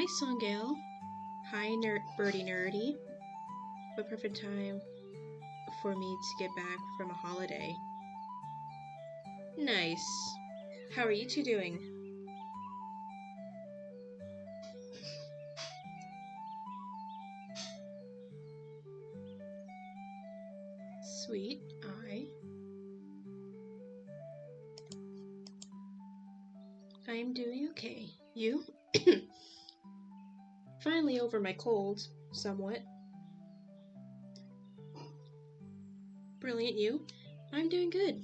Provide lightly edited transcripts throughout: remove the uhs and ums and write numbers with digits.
Hi, Songale. Hi, Birdie Nerdy. What perfect time for me to get back from a holiday. Nice. How are you two doing? Sweet. I'm doing okay. You? Finally over my cold, somewhat. Brilliant, you? I'm doing good.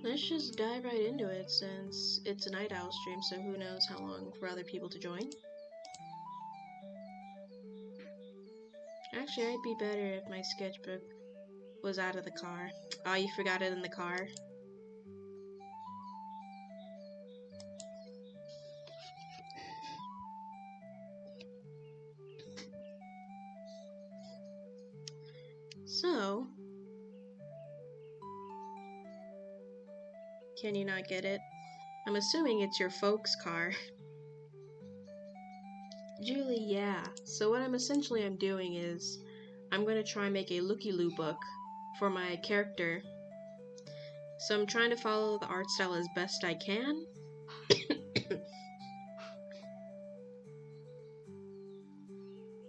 Let's just dive right into it since it's a night owl stream, so who knows how long for other people to join. Actually, I'd be better if my sketchbook was out of the car. Oh, you forgot it in the car. So, can you not get it? I'm assuming it's your folks' car. Julie, yeah. So what I'm doing is I'm going to try and make a looky-loo book for my character. So I'm trying to follow the art style as best I can.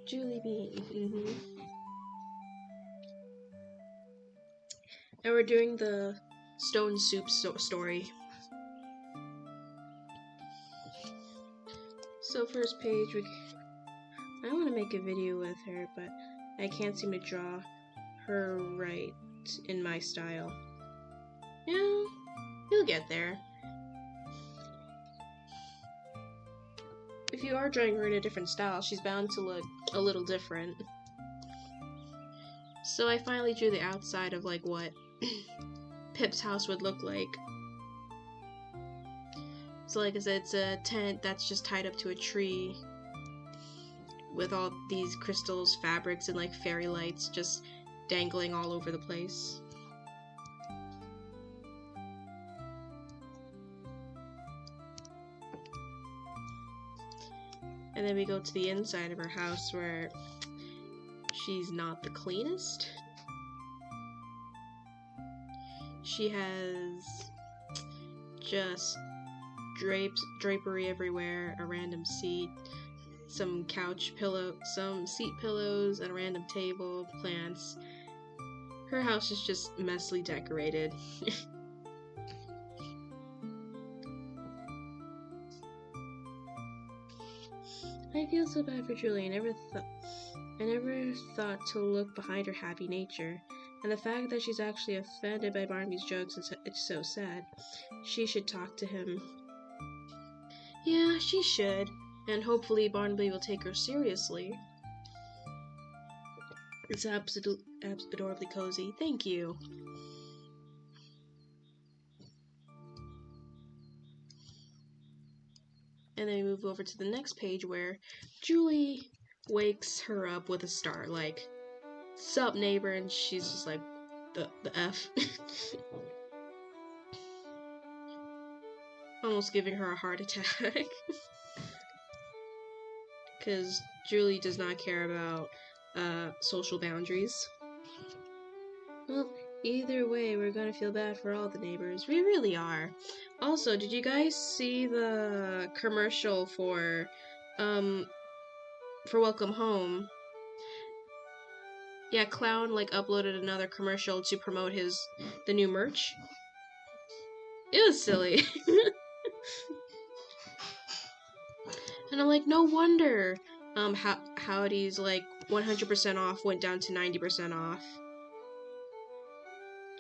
Julie Bean. And we're doing the Stone Soup story. So first page, I want to make a video with her, but I can't seem to draw her right in my style. Yeah, you'll get there. If you are drawing her in a different style, she's bound to look a little different. So I finally drew the outside of like what Pip's house would look like. So like I said, it's a tent that's just tied up to a tree with all these crystals, fabrics, and like fairy lights just dangling all over the place. And then we go to the inside of her house where she's not the cleanest. She has just drapery everywhere, a random seat, some seat pillows, and a random table, plants. Her house is just messily decorated. I feel so bad for Julie. I never thought to look behind her happy nature. And the fact that she's actually offended by Barnaby's jokes it's so sad. She should talk to him. Yeah, she should. And hopefully Barnaby will take her seriously. It's adorably cozy. Thank you. And then we move over to the next page where Julie wakes her up with a star, like, sup neighbor, and she's just like, the F. Almost giving her a heart attack. Because Julie does not care about social boundaries. Well, either way, we're gonna feel bad for all the neighbors. We really are. Also, did you guys see the commercial for Welcome Home? Yeah, Clown like uploaded another commercial to promote the new merch. It was silly. And I'm like, no wonder Howdy's like 100% off went down to 90% off.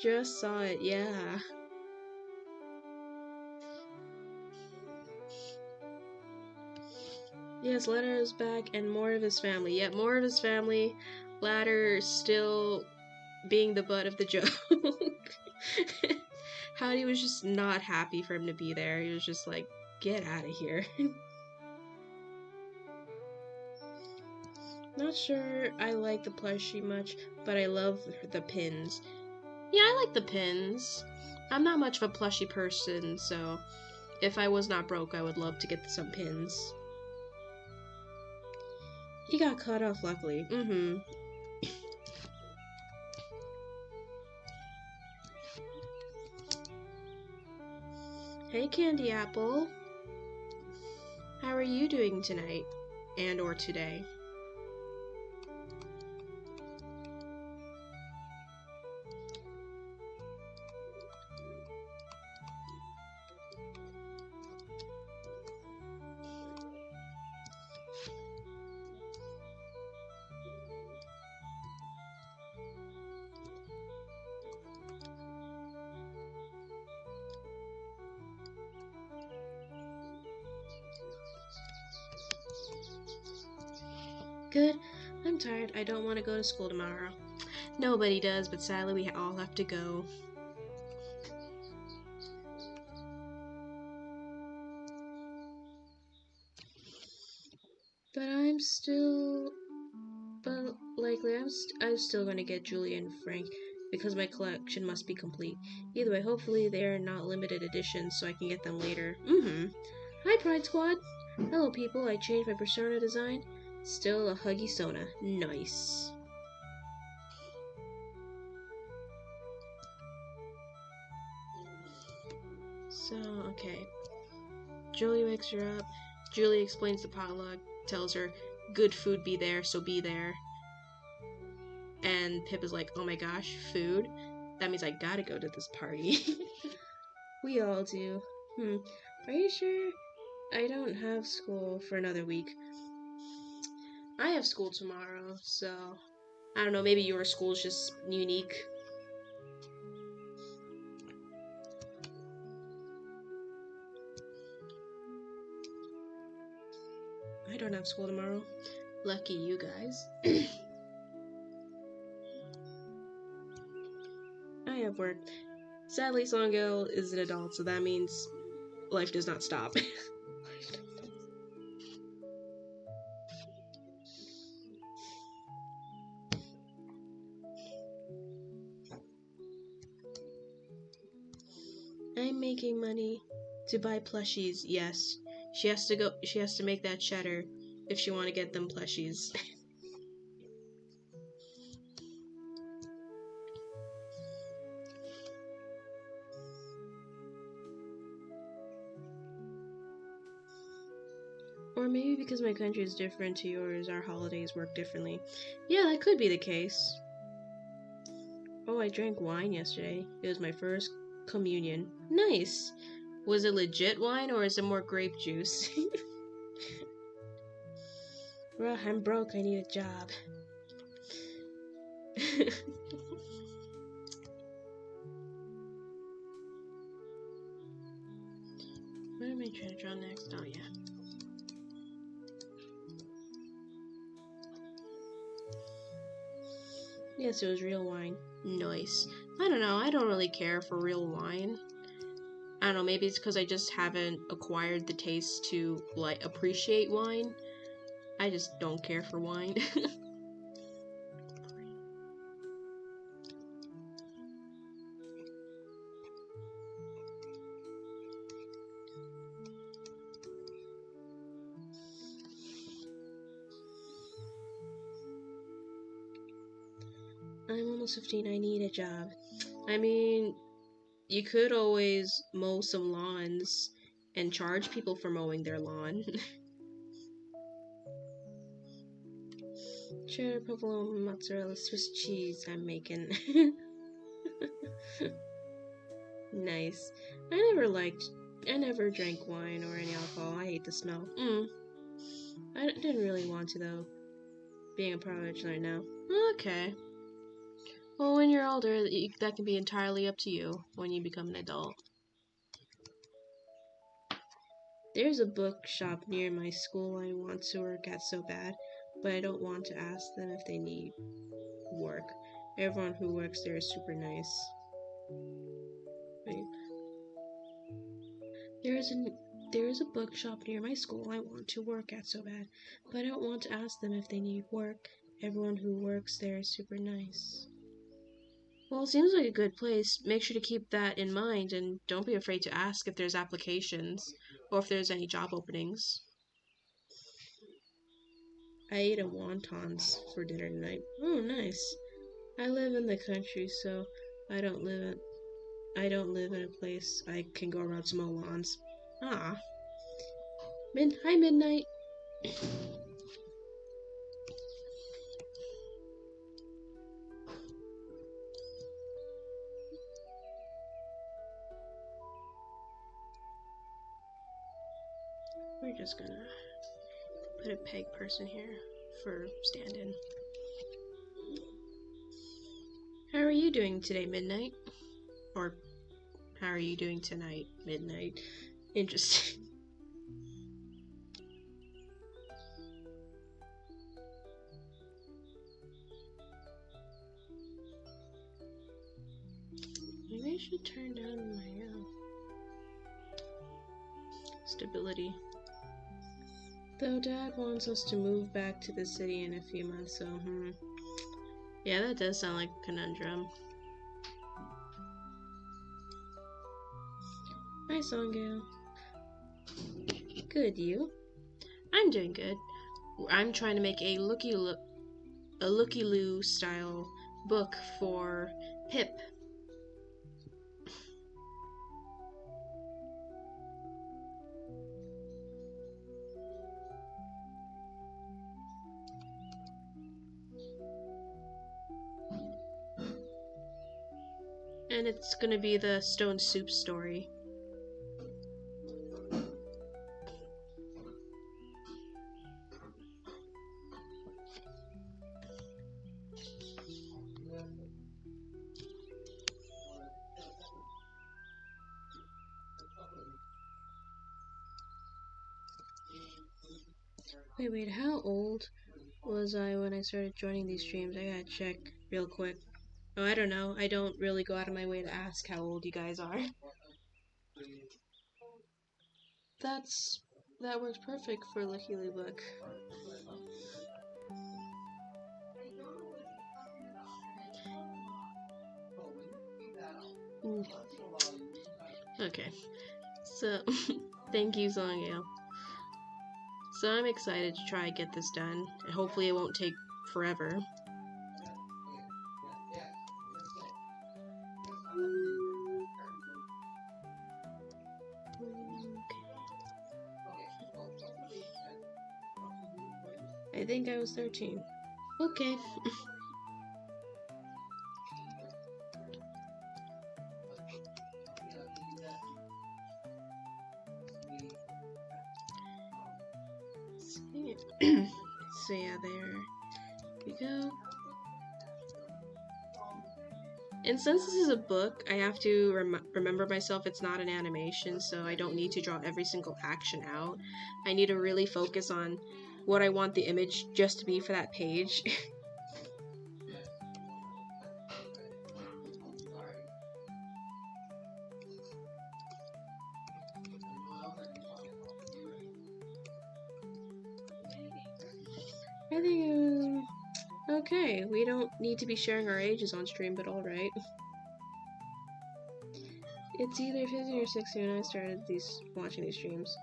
Just saw it, yeah. Yes, Ladder is back and more of his family. Yet more of his family. Ladder still being the butt of the joke. Howdy was just not happy for him to be there. He was just like, get out of here. Not sure I like the plushie much, but I love the pins. Yeah, I like the pins. I'm not much of a plushie person, so if I was not broke, I would love to get some pins. He got cut off, luckily. Mm-hmm. Hey, Candy Apple. How are you doing tonight? And or today? Good. I'm tired. I don't want to go to school tomorrow. Nobody does, but sadly we all have to go. But I'm still... But likely I'm still going to get Julie and Frank because my collection must be complete. Either way, hopefully they're not limited editions so I can get them later. Mm-hmm. Hi, Pride Squad. Hello, people. I changed my persona design. Still a huggy Sona. Nice. So, okay. Julie wakes her up. Julie explains the potluck, tells her, good food be there, so be there. And Pip is like, oh my gosh, food? That means I gotta go to this party. We all do. Are you sure? I don't have school for another week. I have school tomorrow, so... I don't know, maybe your school's just unique. I don't have school tomorrow. Lucky you guys. I have work. Sadly, Songil is an adult, so that means life does not stop. I'm making money to buy plushies, yes. She has to make that cheddar if she want to get them plushies. Or maybe because my country is different to yours, our holidays work differently. Yeah, that could be the case. Oh, I drank wine yesterday. It was my first communion. Nice! Was it legit wine or is it more grape juice? Well, I'm broke, I need a job. What am I trying to draw next? Oh, yeah. Yes, it was real wine. Nice. I don't know, I don't really care for real wine. I don't know, maybe it's because I just haven't acquired the taste to, like, appreciate wine. I just don't care for wine. I'm almost 15, I need a job. I mean, you could always mow some lawns and charge people for mowing their lawn. Cheddar, provolone, mozzarella, Swiss cheese I'm making. Nice. I never drank wine or any alcohol. I hate the smell. I didn't really want to, though. Being a college right now. Okay. Well, when you're older, that can be entirely up to you when you become an adult. There's a bookshop near my school I want to work at so bad, but I don't want to ask them if they need work. Everyone who works there is super nice. Wait. There is a bookshop near my school I want to work at so bad, but I don't want to ask them if they need work. Everyone who works there is super nice. Well, it seems like a good place. Make sure to keep that in mind and don't be afraid to ask if there's applications or if there's any job openings. I ate a wontons for dinner tonight. Oh, nice. I live in the country, so I don't live in a place I can go around to mow lawns. Ah. Hi, Midnight. We're just gonna put a peg person here for stand-in. How are you doing today, Midnight? Or how are you doing tonight, Midnight? Interesting. Maybe I should turn down my stability. Though Dad wants us to move back to the city in a few months, so yeah, that does sound like a conundrum. Hi, Songale. Good, you? I'm doing good. I'm trying to make a Looky-Loo style book for Pip. And it's gonna be the Stone Soup story. Wait, how old was I when I started joining these streams? I gotta check real quick. Oh, I don't know. I don't really go out of my way to ask how old you guys are. That works perfect for Looky-Loo book. Okay, so thank you, Songale. So I'm excited to try and get this done, and hopefully it won't take forever. I think I was 13. Okay. So yeah, there we go. And since this is a book, I have to remember myself it's not an animation, so I don't need to draw every single action out. I need to really focus on what I want the image just to be for that page. I think, okay, we don't need to be sharing our ages on stream, but alright. It's either 15 or 16 when I started watching these streams.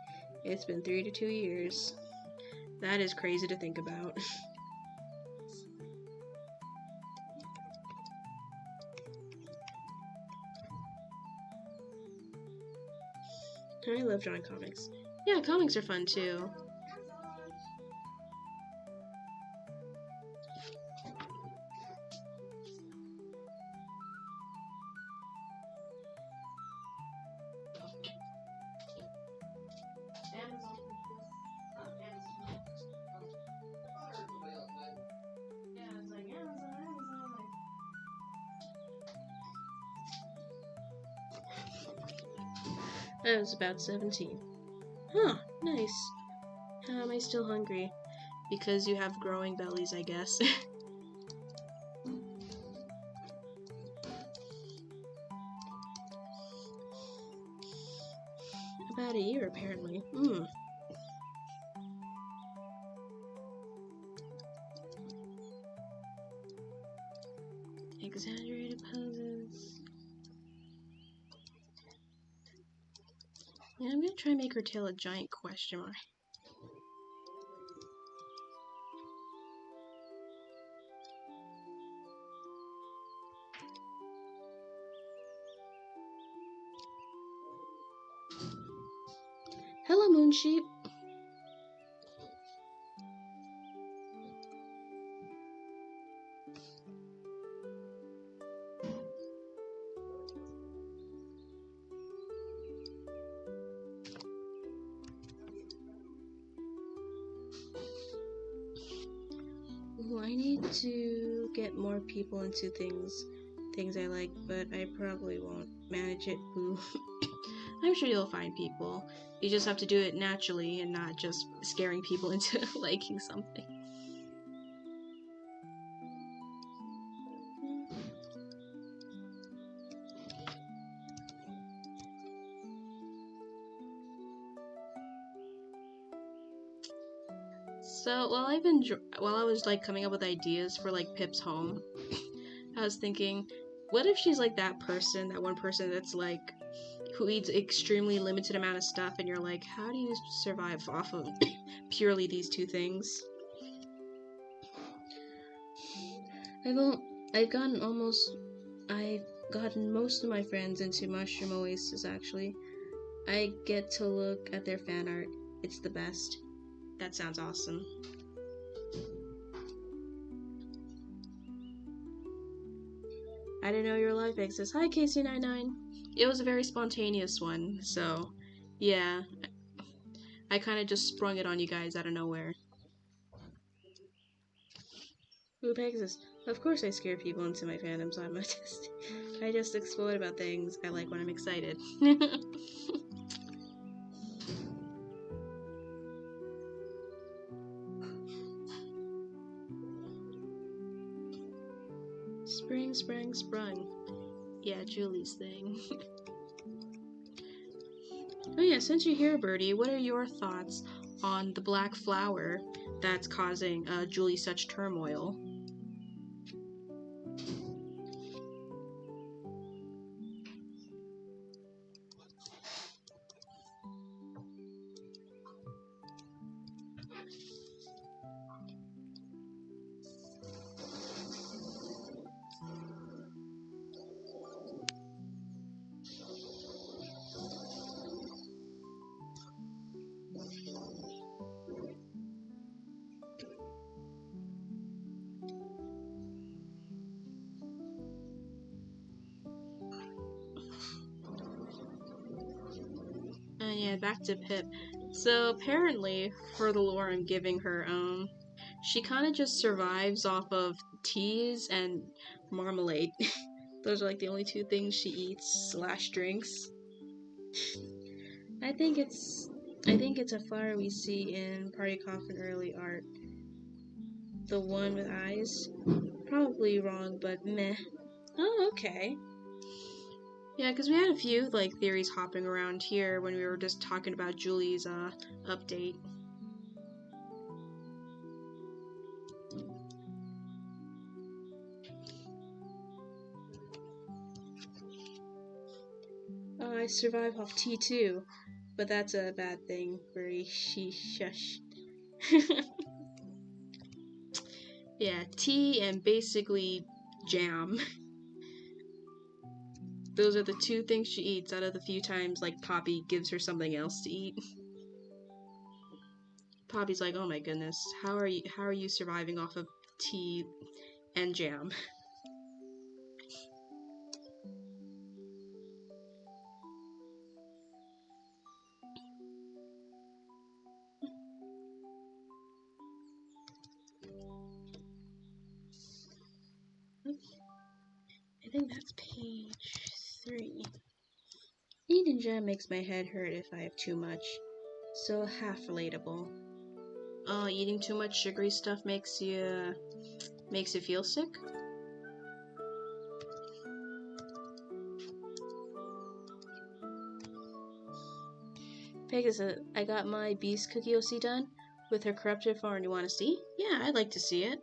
It's been 3 to 2 years. That is crazy to think about. I love drawing comics. Yeah, comics are fun too. I was about 17. Huh, nice. How am I still hungry? Because you have growing bellies, I guess. About a year apparently. Exaggerated poses. Yeah, I'm gonna try and make her tail a giant question mark. Hello, Moonsheep. Ooh, I need to get more people into things I like, but I probably won't manage it. Ooh. I'm sure you'll find people. You just have to do it naturally and not just scaring people into liking something. So while I was like coming up with ideas for like Pip's home, I was thinking, what if she's like that one person that's like who eats extremely limited amount of stuff, and you're like, how do you survive off of purely these two things? I've gotten most of my friends into Mushroom Oasis, actually. I get to look at their fan art. It's the best. That sounds awesome. I didn't know your life exists. Hi, Casey99. It was a very spontaneous one, so yeah. I kind of just sprung it on you guys out of nowhere. Who Pegasus? Of course I scare people into my fandoms. I just explode about things I like when I'm excited. Spring, sprang, sprung. Yeah, Julie's thing. Oh yeah, since you're here, Birdie, what are your thoughts on the black flower that's causing Julie such turmoil? And yeah, back to Pip. So apparently, for the lore I'm giving her, she kind of just survives off of teas and marmalade. Those are like the only two things she eats / drinks. I think it's a flower we see in Party Coffin early art. The one with eyes. Probably wrong, but meh. Oh, okay. Yeah, because we had a few like theories hopping around here when we were just talking about Julie's update. I survive off tea too, but that's a bad thing. Very shush. Yeah, tea and basically jam. Those are the two things she eats out of the few times like Poppy gives her something else to eat. Poppy's like, "Oh my goodness, how are you surviving off of tea and jam?" I think that's page 3. Eating jam makes my head hurt if I have too much, so half relatable. Eating too much sugary stuff makes you feel sick? Pegasus, I got my beast cookie OC done with her corrupted form. You want to see? Yeah, I'd like to see it.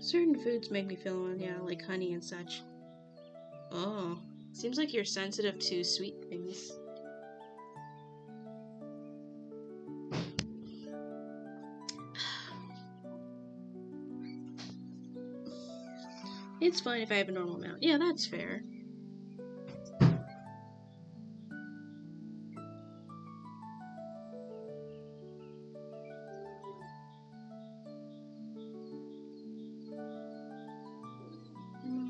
Certain foods make me feel, yeah, like honey and such. Oh, seems like you're sensitive to sweet things. It's fine if I have a normal amount. Yeah, that's fair.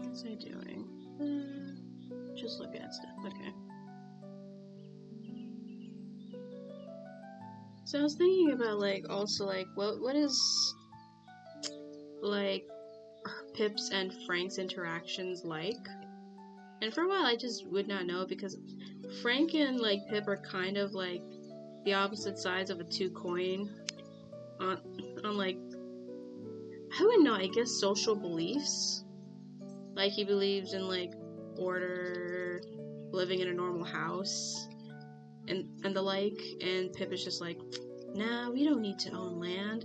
What's I doing? Just looking at stuff. Okay. So I was thinking about, like, also, like, what is, like, Pip's and Frank's interactions like? And for a while I just would not know, because Frank and, like, Pip are kind of, like, the opposite sides of a two coin on like, I wouldn't know, I guess social beliefs. Like, he believes in, like, order, living in a normal house, and the like, and Pip is just like, nah, we don't need to own land.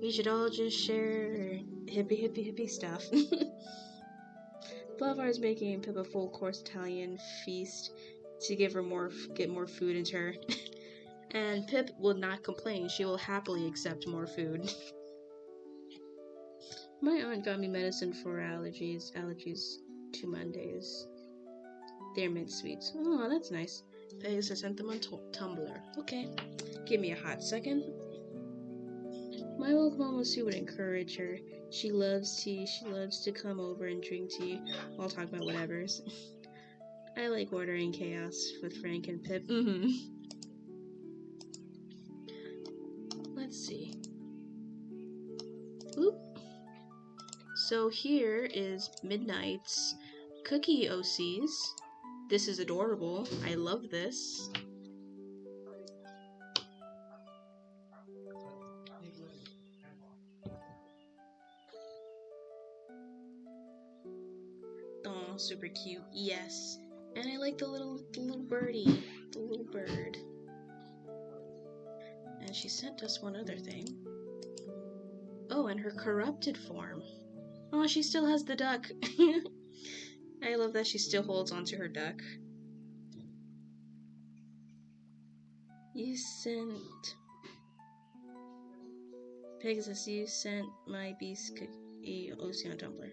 We should all just share hippie stuff. Blavar is making Pip a full-course Italian feast to get more food into her. And Pip will not complain. She will happily accept more food. My aunt got me medicine for allergies to Mondays. They're mint sweets. Oh, that's nice. Pegasus sent them on Tumblr. Okay, give me a hot second. My old mama Sue would encourage her. She loves tea. She loves to come over and drink tea while talking about whatevers. I like ordering chaos with Frank and Pip. Let's see. Oop. So here is Midnight's cookie OCs. This is adorable. I love this. Oh, super cute. Yes. And I like the little birdie. The little bird. And she sent us one other thing. Oh, and her corrupted form. Oh, she still has the duck. I love that she still holds onto her duck. You sent... Pegasus, you sent my beast cookie OC on Tumblr.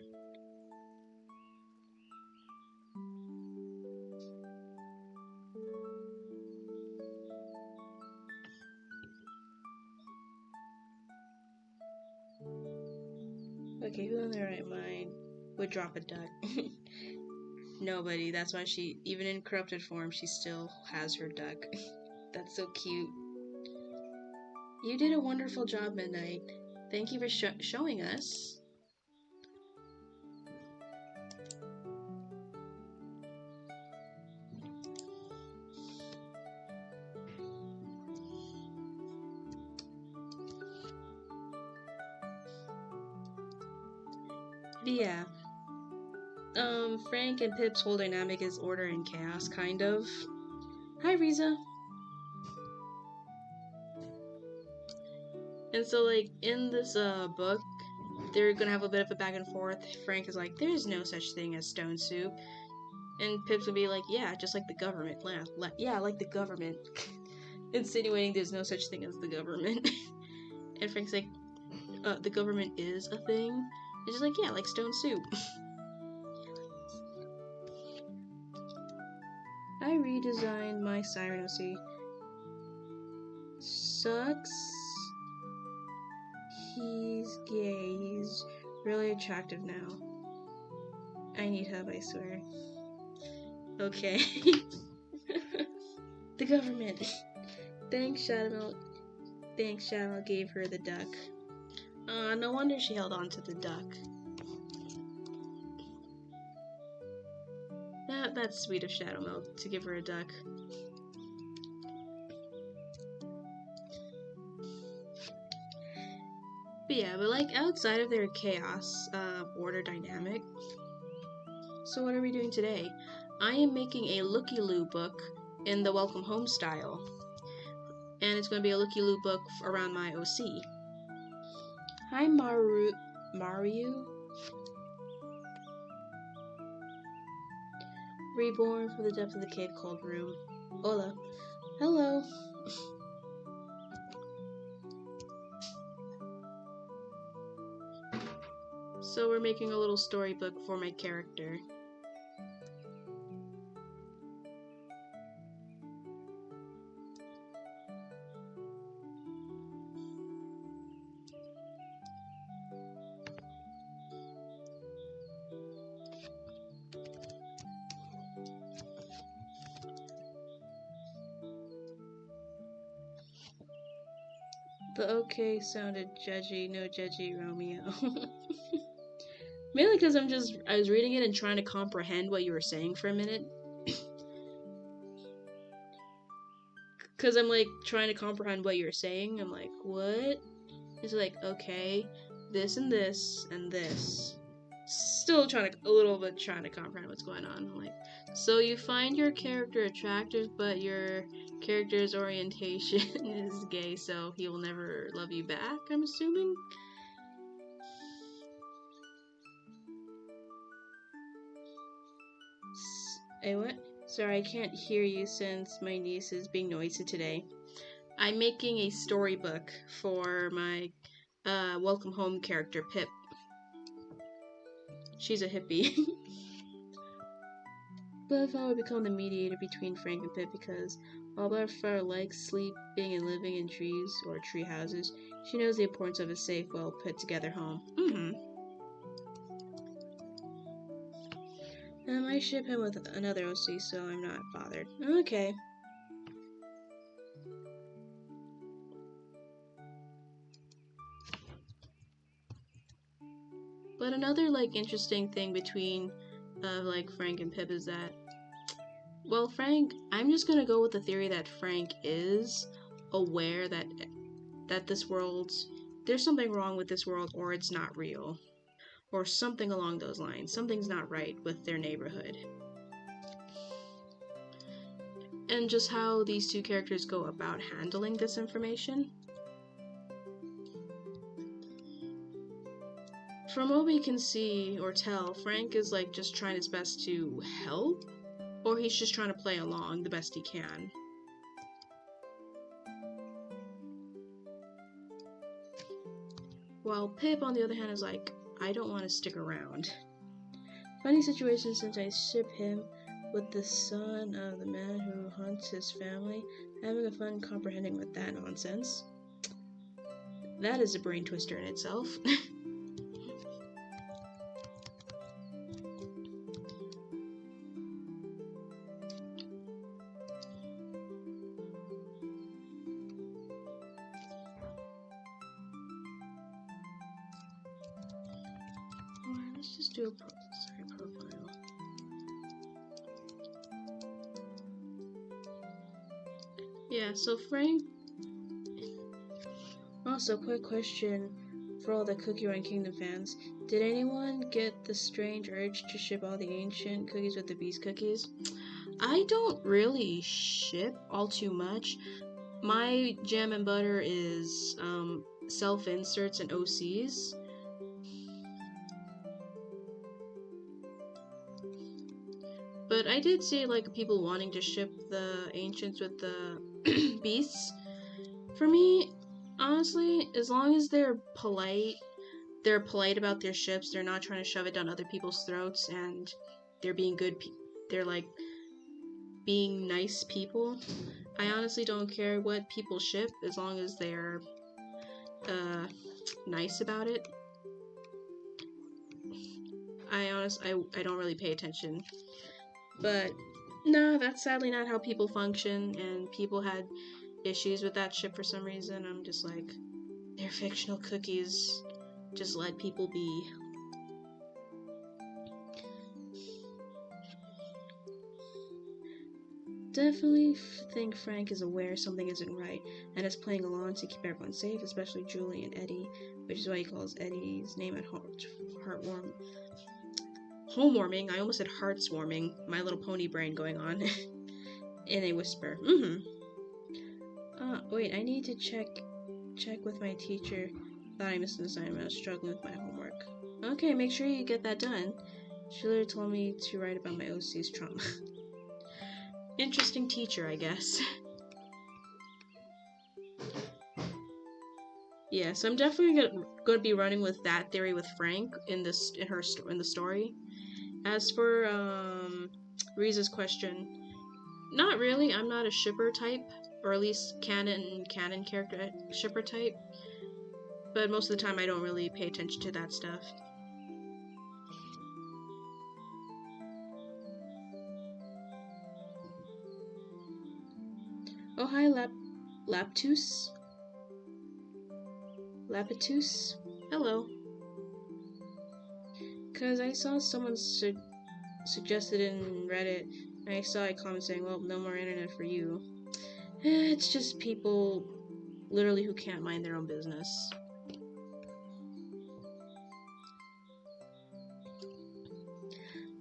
Okay, who in their right mind would drop a duck? Nobody. That's why she, even in corrupted form, she still has her duck. That's so cute. You did a wonderful job, Midnight. Thank you for showing us. But yeah. Frank and Pip's whole dynamic is order and chaos, kind of. Hi, Riza. And so, like, in this book, they're gonna have a bit of a back and forth. Frank is like, there's no such thing as stone soup. And Pip's gonna be like, yeah, just like the government. Yeah, like the government. Insinuating there's no such thing as the government. And Frank's like, the government is a thing? It's just like, yeah, like stone soup. I redesigned my Siren OC. Sucks. He's gay. He's really attractive now. I need help, I swear. Okay. The government. Thanks, Shadowmelt. Shadowmelt gave her the duck. No wonder she held on to the duck. That's sweet of Shadow Milk to give her a duck. But yeah, but like outside of their chaos, order dynamic. So what are we doing today? I am making a looky-loo book in the Welcome Home style. And it's going to be a looky-loo book around my OC. Hi, Mario? Reborn from the depth of the cave called room. Hola. Hello. So we're making a little storybook for my character. The okay sounded judgy, no judgy Romeo. Mainly because I was reading it and trying to comprehend what you were saying for a minute. Because I'm like trying to comprehend what you're saying. I'm like, what? It's like, okay, this and this and this. Still a little bit trying to comprehend what's going on. I'm like, so you find your character attractive, but your character's orientation is gay, so he will never love you back, I'm assuming? Hey, what? Sorry, I can't hear you since my niece is being noisy today. I'm making a storybook for my Welcome Home character, Pip. She's a hippie. Butterfly would become the mediator between Frank and Pip because while Butterfly likes sleeping and living in trees or tree houses, she knows the importance of a safe, well put together home. I ship him with another OC, so I'm not bothered. Okay. But another, like, interesting thing between, like, Frank and Pip is that, well, I'm just gonna go with the theory that Frank is aware that this world's, there's something wrong with this world, or it's not real. Or something along those lines. Something's not right with their neighborhood. And just how these two characters go about handling this information. From what we can see or tell, Frank is like just trying his best to help, or he's just trying to play along the best he can. While Pip, on the other hand, is like, I don't want to stick around. Funny situation since I ship him with the son of the man who hunts his family, having a fun comprehending with that nonsense. That is a brain twister in itself. Let's just do a profile. Yeah, so Frank. Also, quick question for all the Cookie Run Kingdom fans. Did anyone get the strange urge to ship all the ancient cookies with the Beast cookies? I don't really ship all too much. My jam and butter is self-inserts and OCs. But I did see like people wanting to ship the ancients with the beasts. For me, honestly, as long as they're polite about their ships, they're not trying to shove it down other people's throats, and they're being good, they're like being nice people. I honestly don't care what people ship as long as they're nice about it. I don't really pay attention. But no, that's sadly not how people function, and people had issues with that ship for some reason. I'm just like, they're fictional cookies. Just let people be. Definitely think Frank is aware something isn't right and is playing along to keep everyone safe, especially Julie and Eddie, which is why he calls Eddie's name at homewarming. I almost said heartswarming. My Little Pony brain going on. In a whisper. Wait, I need to check with my teacher. Thought I missed an assignment. I was struggling with my homework. Okay, make sure you get that done. She later told me to write about my OC's trauma. Interesting teacher, I guess. Yeah, so I'm definitely going to be running with that theory with Frank in the story. As for Riza's question, not really. I'm not a shipper type, or at least canon character shipper type. But most of the time, I don't really pay attention to that stuff. Oh, hi, Lapetus. Hello. Cause I saw someone suggested in Reddit, and I saw a comment saying, well, no more internet for you. It's just people literally who can't mind their own business.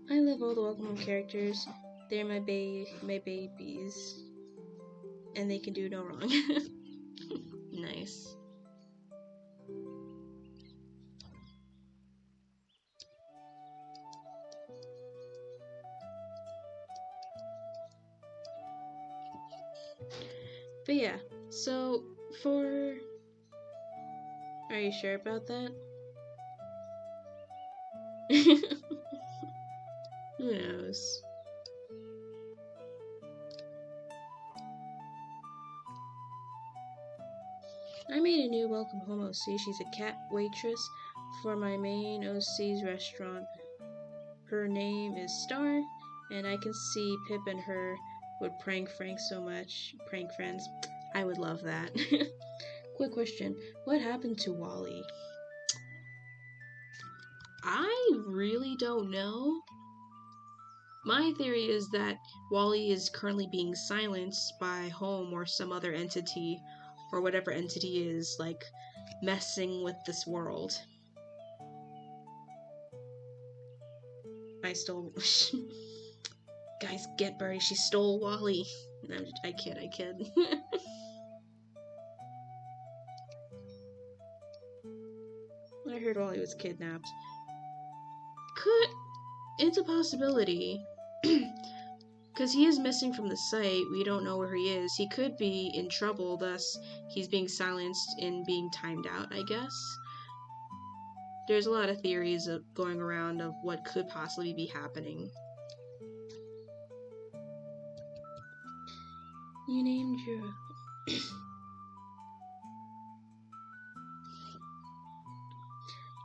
I love all the Welcome Home characters. They're my babies. And they can do no wrong. Nice. But yeah, so for... Are you sure about that? Who knows? I made a new Welcome Home OC. She's a cat waitress for my main OC's restaurant. Her name is Star, and I can see Pip and her would prank Frank so much. Prank friends. I would love that. Quick question. What happened to Wally? I really don't know. My theory is that Wally is currently being silenced by Home or some other entity, or whatever entity is, like, messing with this world. I stole... Guys, get Birdie, she stole Wally. No, I kid. I heard Wally was kidnapped. It's a possibility. Because he is missing from the site, we don't know where he is. He could be in trouble, thus he's being silenced and being timed out, I guess. There's a lot of theories going around of what could possibly be happening. You named your...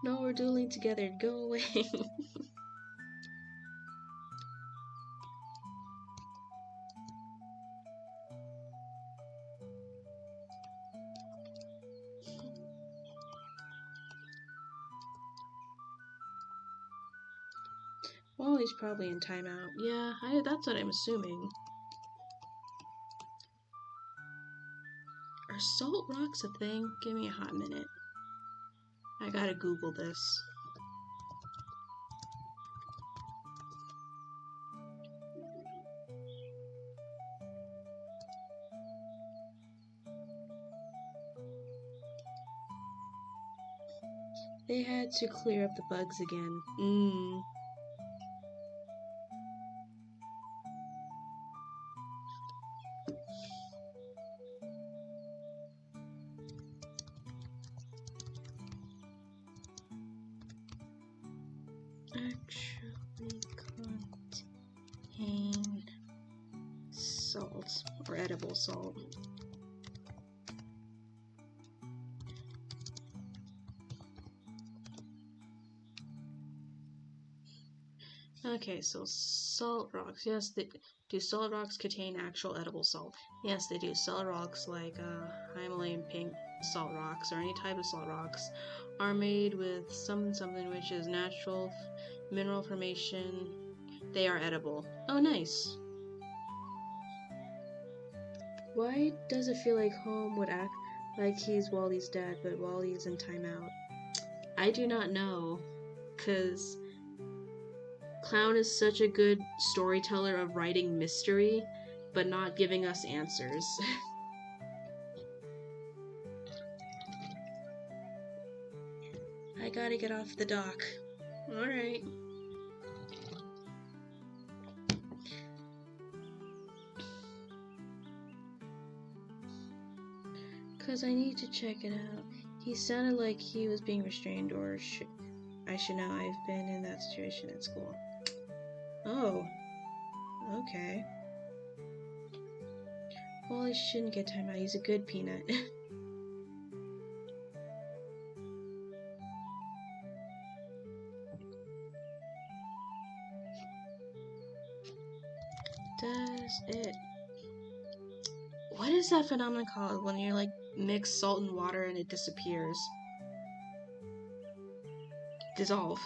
No, we're dueling together. Go away. Wally's probably in timeout. Yeah, that's what I'm assuming. Are salt rocks a thing? Give me a hot minute. I gotta Google this. They had to clear up the bugs again. Actually contain salt or edible salt. Okay, so salt rocks. Yes, do salt rocks contain actual edible salt? Yes, they do. Salt rocks like Himalayan pink salt rocks or any type of salt rocks are made with something which is natural mineral formation. They are edible. Oh, nice. Why does it feel like home would act like he's Wally's dad, but Wally is in timeout? I do not know, because Clown is such a good storyteller of writing mystery, but not giving us answers. I gotta get off the dock. Alright. Cause I need to check it out. He sounded like he was being restrained, or I should know. I've been in that situation at school. Oh. Okay. Well, he shouldn't get time out. He's a good peanut. Does it? What is that phenomenon called when you like mix salt and water and it disappears? Dissolve.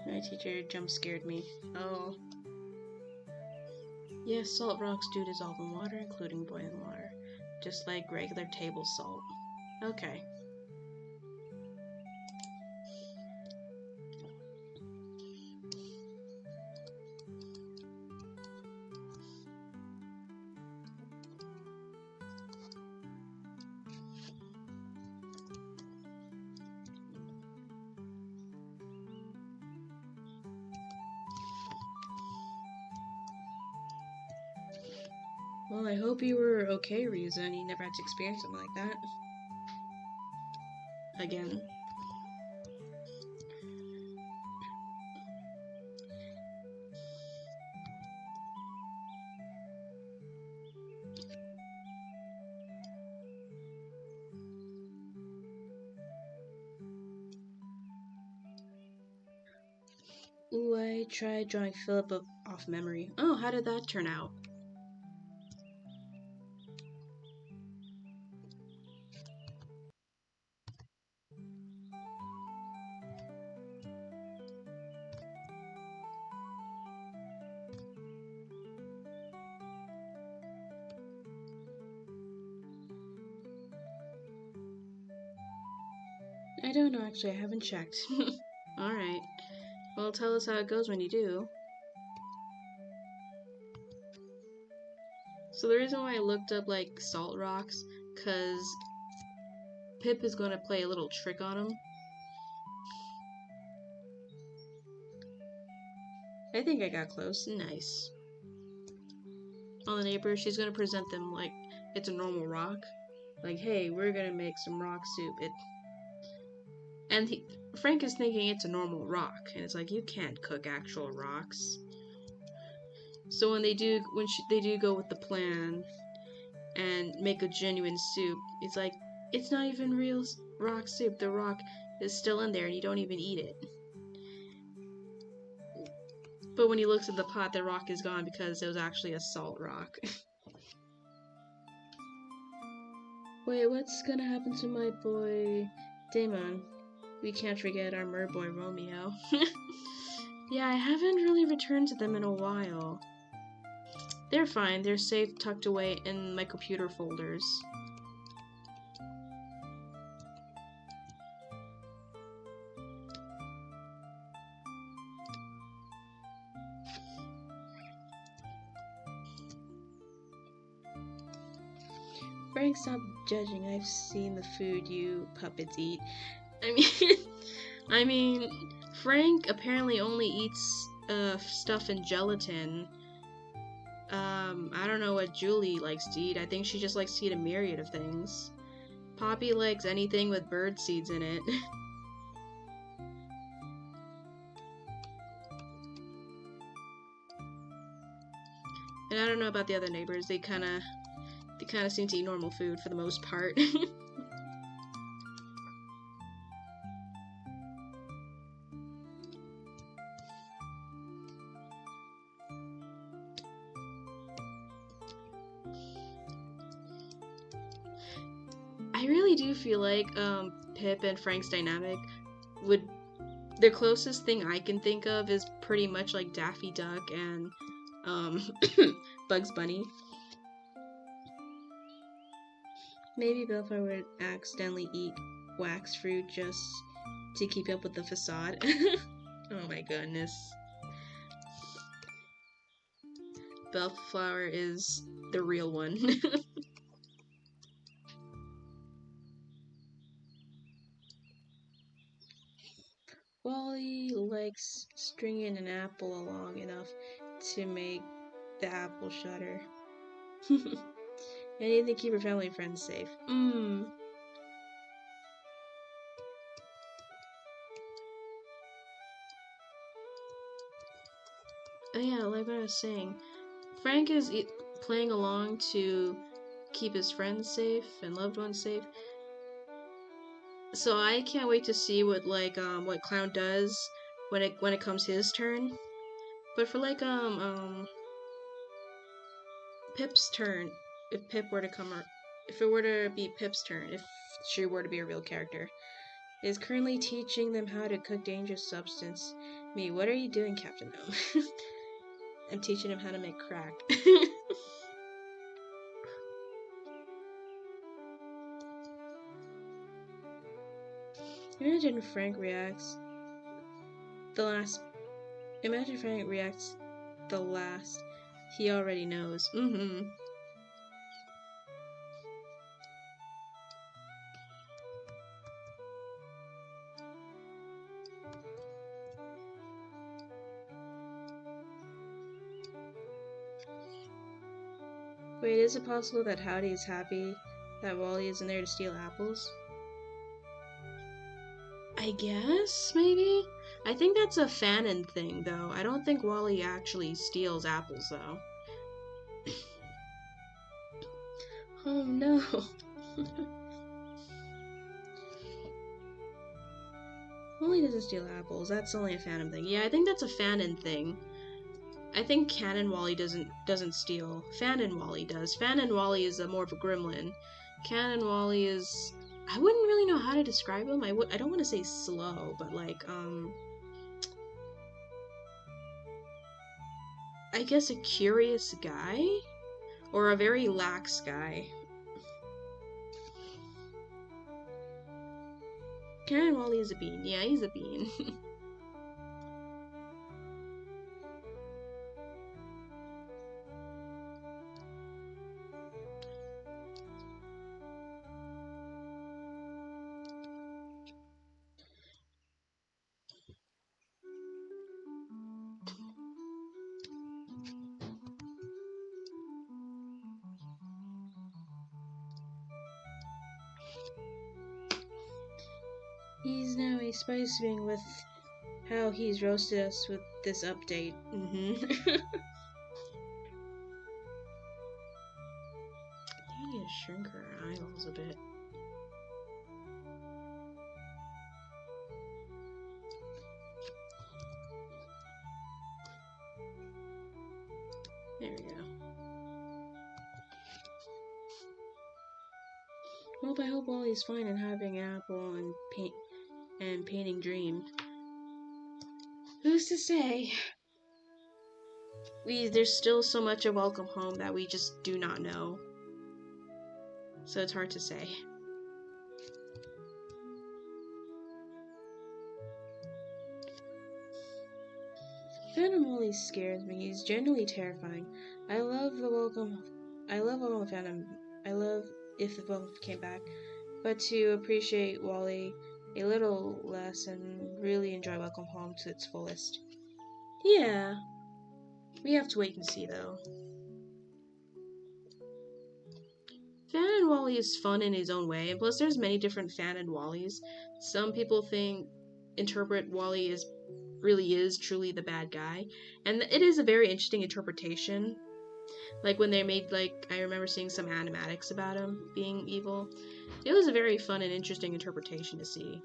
My teacher jump scared me. Oh. Yes, salt rocks do dissolve in water, including boiling water. Just like regular table salt. Okay. Well, I hope you were okay, Ryuza, and you never had to experience something like that. Again. Ooh, I tried drawing Philip off memory. Oh, how did that turn out? I don't know, actually. I haven't checked. Alright. Well, tell us how it goes when you do. So the reason why I looked up, like, salt rocks, because Pip is going to play a little trick on him. I think I got close. Nice. On the neighbors, she's going to present them like it's a normal rock. Like, hey, we're going to make some rock soup. Frank is thinking it's a normal rock, and it's like, you can't cook actual rocks. So when they do go with the plan and make a genuine soup, it's like, it's not even real rock soup. The rock is still in there, and you don't even eat it. But when he looks at the pot, the rock is gone because it was actually a salt rock. Wait, what's gonna happen to my boy Damon? We can't forget our mer boy Romeo. Yeah, I haven't really returned to them in a while. They're fine. They're safe, tucked away in my computer folders. Frank, stop judging. I've seen the food you puppets eat. I mean, Frank apparently only eats stuff in gelatin. I don't know what Julie likes to eat. I think she just likes to eat a myriad of things. Poppy likes anything with bird seeds in it. And I don't know about the other neighbors. They kind of seem to eat normal food for the most part. I really do feel like Pip and Frank's dynamic would the closest thing I can think of is pretty much like Daffy Duck and Bugs Bunny. Maybe Bellflower would accidentally eat wax fruit just to keep up with the facade. Oh my goodness. Bellflower is the real one. Wally likes stringing an apple along enough to make the apple shudder. Anything to keep her family and friends safe. Oh yeah, like what I was saying, Frank is playing along to keep his friends safe and loved ones safe. So I can't wait to see what what Clown does when it comes his turn. But for Pip's turn, if Pip were to come or if it were to be Pip's turn, if she were to be a real character, is currently teaching them how to cook dangerous substance. Me, what are you doing, Captain Gnome? I'm teaching him how to make crack. Imagine Frank reacts the last. Imagine Frank reacts the last. He already knows. Wait, is it possible that Howdy is happy that Wally isn't there to steal apples? I guess, maybe? I think that's a fanon thing, though. I don't think Wally actually steals apples, though. Oh no. Wally doesn't steal apples. That's only a fanon thing. Yeah, I think that's a fanon thing. I think Canon Wally doesn't steal. Fanon Wally does. Fanon Wally is more of a gremlin. Canon Wally is, I wouldn't really know how to describe him. I don't want to say slow, but I guess a curious guy or a very lax guy. Canon Wally is a bean. Yeah, he's a bean. He's now a spice being with how he's roasted us with this update. I need to shrink her eyeballs a bit. There we go. Well, I hope Wally's fine and having an apple and painting dream. Who's to say? There's still so much of Welcome Home that we just do not know. So it's hard to say. Phantom Wally scares me. He's genuinely terrifying. I love Welcome Phantom. I love if the Welcome came back. But to appreciate Wally a little less and really enjoy Welcome Home to its fullest. Yeah. We have to wait and see, though. Fanon Wally is fun in his own way, and plus there's many different Fanon Wallys. Some people interpret Wally as really is truly the bad guy, and it is a very interesting interpretation. Like when they made, I remember seeing some animatics about him being evil. It was a very fun and interesting interpretation to see.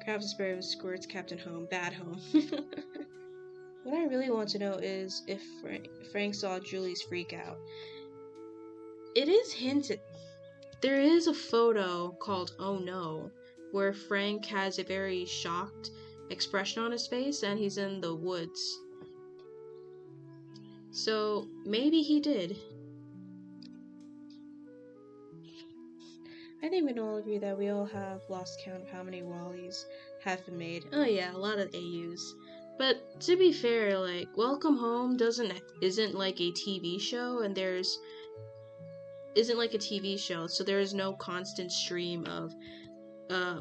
Crabs Sparrow squirts Captain Home. Bad Home. What I really want to know is if Frank saw Julie's freak out. It is hinted. There is a photo called Oh No, where Frank has a very shocked expression on his face and he's in the woods. So maybe he did. I think we can all agree that we all have lost count of how many Wallies have been made. Oh yeah, a lot of AUs. But to be fair, like Welcome Home isn't like a TV show, and isn't like a TV show, so there is no constant stream of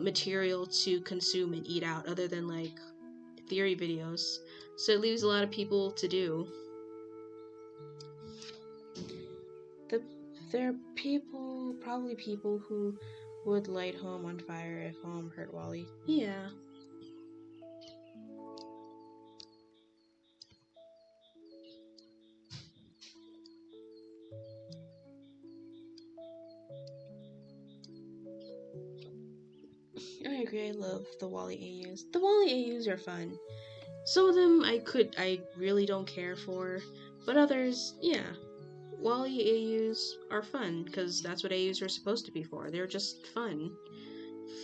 material to consume and eat out other than like theory videos. So it leaves a lot of people to do. There are probably people who would light Home on fire if Home hurt Wally. Yeah. I agree, I love the Wally AUs. The Wally AUs are fun. Some of them I really don't care for, but others, yeah. Wally AUs are fun, because that's what AUs are supposed to be for. They're just fun.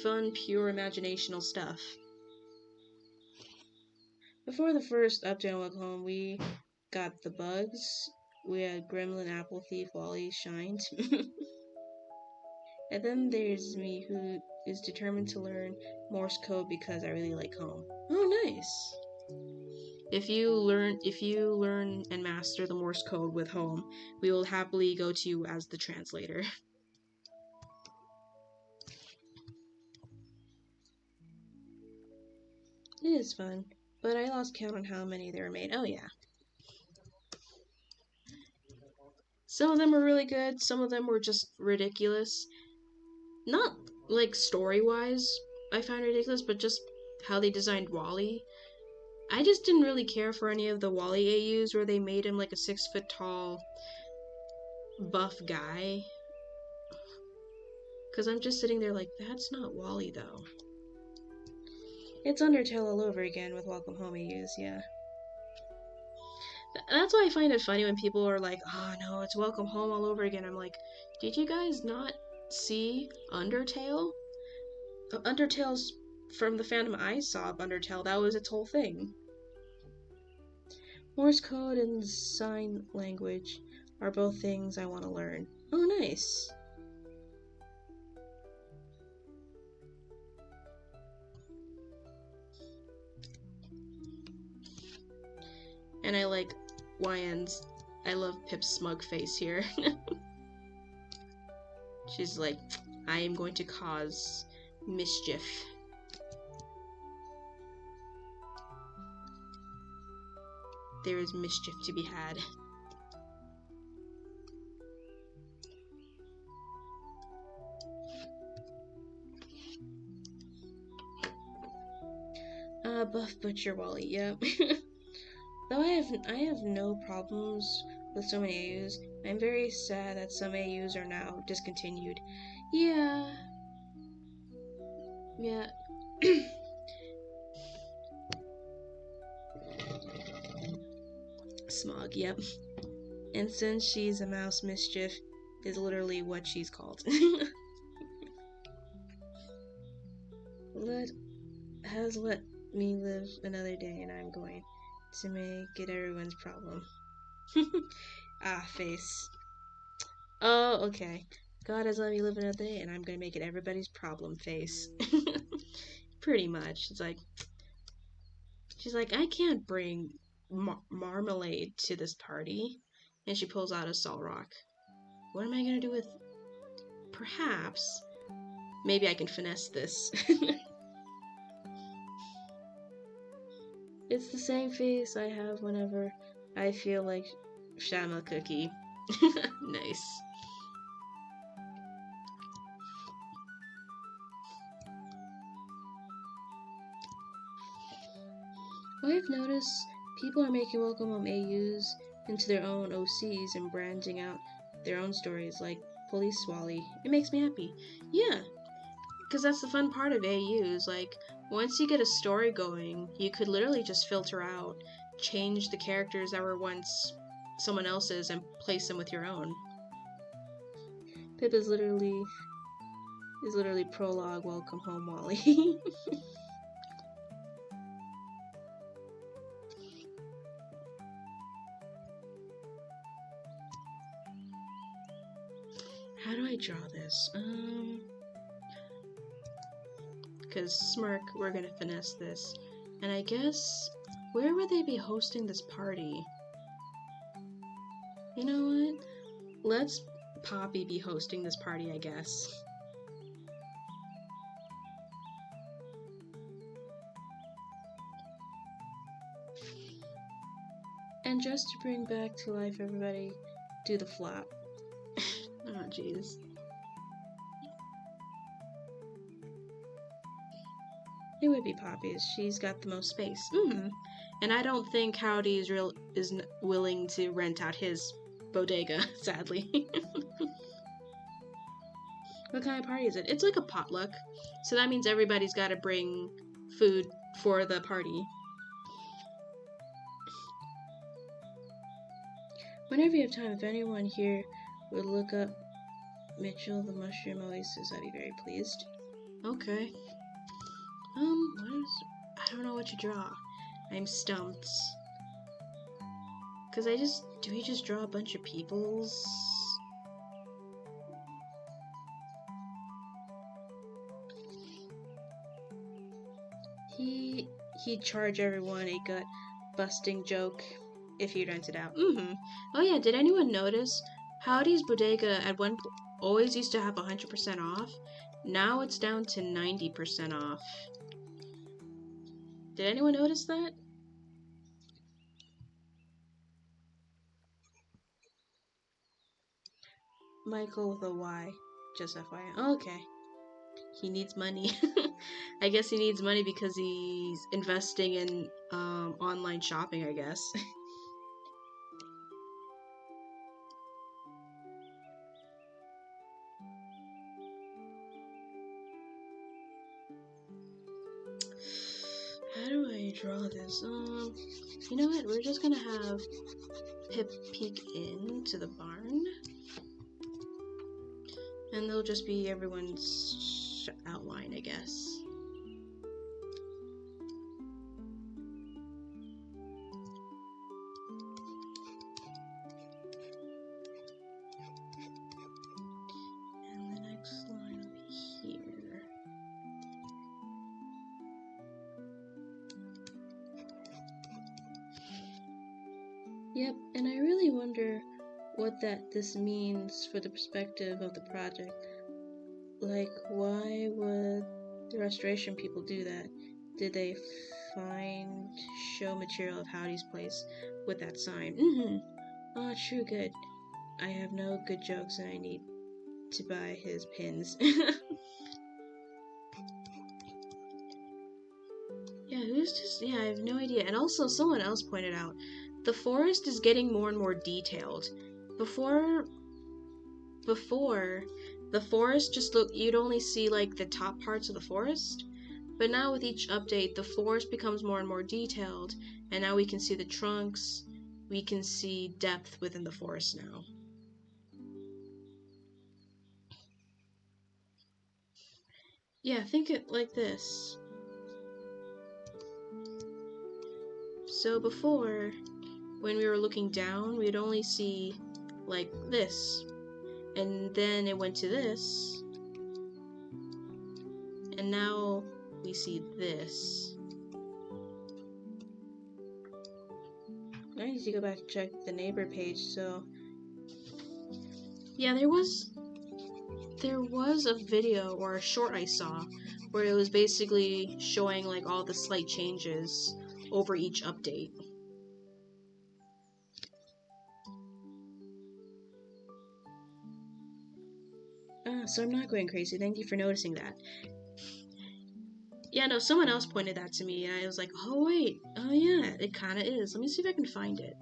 Fun, pure, imaginational stuff. Before the first update on Welcome Home, we got the bugs. We had Gremlin, Apple Thief, Wally, Shined. And then there's me, who is determined to learn Morse code because I really like Home. Oh, nice. If you learn and master the Morse code with Home, we will happily go to you as the translator. It is fun, but I lost count on how many there were made. Oh yeah. Some of them were really good, some of them were just ridiculous. Not like story-wise I find ridiculous, but just how they designed Wally. I just didn't really care for any of the Wally AUs where they made him like a 6-foot tall buff guy. Because I'm just sitting there like, that's not Wally though. It's Undertale all over again with Welcome Home AUs, yeah. That's why I find it funny when people are like, oh no, it's Welcome Home all over again. I'm like, did you guys not see Undertale? Undertale's from the fandom I saw of Undertale, that was its whole thing. Morse code and sign language are both things I want to learn. Oh, nice. And I like YN's. I love Pip's smug face here. She's like, I am going to cause mischief. There is mischief to be had. Buff Butcher Wally, yep. Though I have no problems with so many AUs, I'm very sad that some AUs are now discontinued. Yeah. Yeah. Smog, yep. And since she's a mouse, Mischief is literally what she's called. Let me live another day, and I'm going to make it everyone's problem. Ah, face. Oh, okay. God has let me live another day, and I'm gonna make it everybody's problem, face. Pretty much. It's like, she's like, I can't bring marmalade to this party. And she pulls out a salt rock. What am I gonna do with... Perhaps... Maybe I can finesse this. It's the same face I have whenever I feel like Shama Cookie. Nice. I've noticed people are making Welcome Home AUs into their own OCs and branding out their own stories, like Police Wally. It makes me happy. Yeah, because that's the fun part of AUs. Like, once you get a story going, you could literally just filter out change the characters that were once someone else's and place them with your own. Pip is literally prologue, welcome home, Wally. How do I draw this? Because Smirk, we're gonna finesse this. And I guess, where would they be hosting this party? You know what? Let's Poppy be hosting this party, I guess. And just to bring back to life everybody, do the flap. Oh, jeez. It would be Poppy's. She's got the most space. And I don't think Howdy is willing to rent out his bodega, sadly. What kind of party is it? It's like a potluck. So that means everybody's got to bring food for the party. Whenever you have time, if anyone here would look up Mitchell the Mushroom Oasis, I'd be very pleased. Okay. I don't know what to draw. I'm stumped. Cause do we just draw a bunch of peoples? He'd charge everyone a gut busting joke if he'd rent it out. Oh yeah, did anyone notice Howdy's bodega at one point always used to have 100% off? Now it's down to 90% off. Did anyone notice that? Michael with a Y, just FYI. Okay. He needs money. I guess he needs money because he's investing in online shopping, I guess. How do I draw this? You know what? We're just gonna have Pip peek into the barn. And they'll just be everyone's outline, I guess. And the next line will be here. Yep, and I really wonder what this means for the perspective of the project. Like, why would the restoration people do that? Did they find show material of Howdy's place with that sign? Oh, true, good. I have no good jokes and I need to buy his pins. Yeah, I have no idea. And also, someone else pointed out, the forest is getting more and more detailed. Before, the forest just you'd only see like the top parts of the forest. But now with each update, the forest becomes more and more detailed, and now we can see the trunks, we can see depth within the forest now. Yeah, think it like this. So before, when we were looking down, we'd only see like this. And then it went to this. And now we see this. I need to go back and check the neighbor page, so yeah, there was a video or a short I saw where it was basically showing like all the slight changes over each update. So I'm not going crazy. Thank you for noticing that. Yeah, no, someone else pointed that to me, and I was like, oh wait, oh yeah, it kinda is. Let me see if I can find it.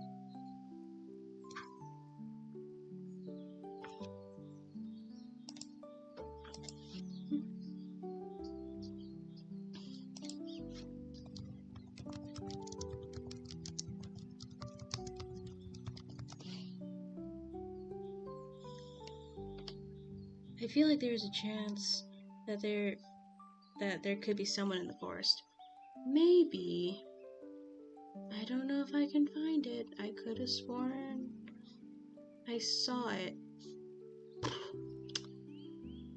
I feel like there's a chance that there could be someone in the forest. Maybe. I don't know if I can find it. I could have sworn I saw it.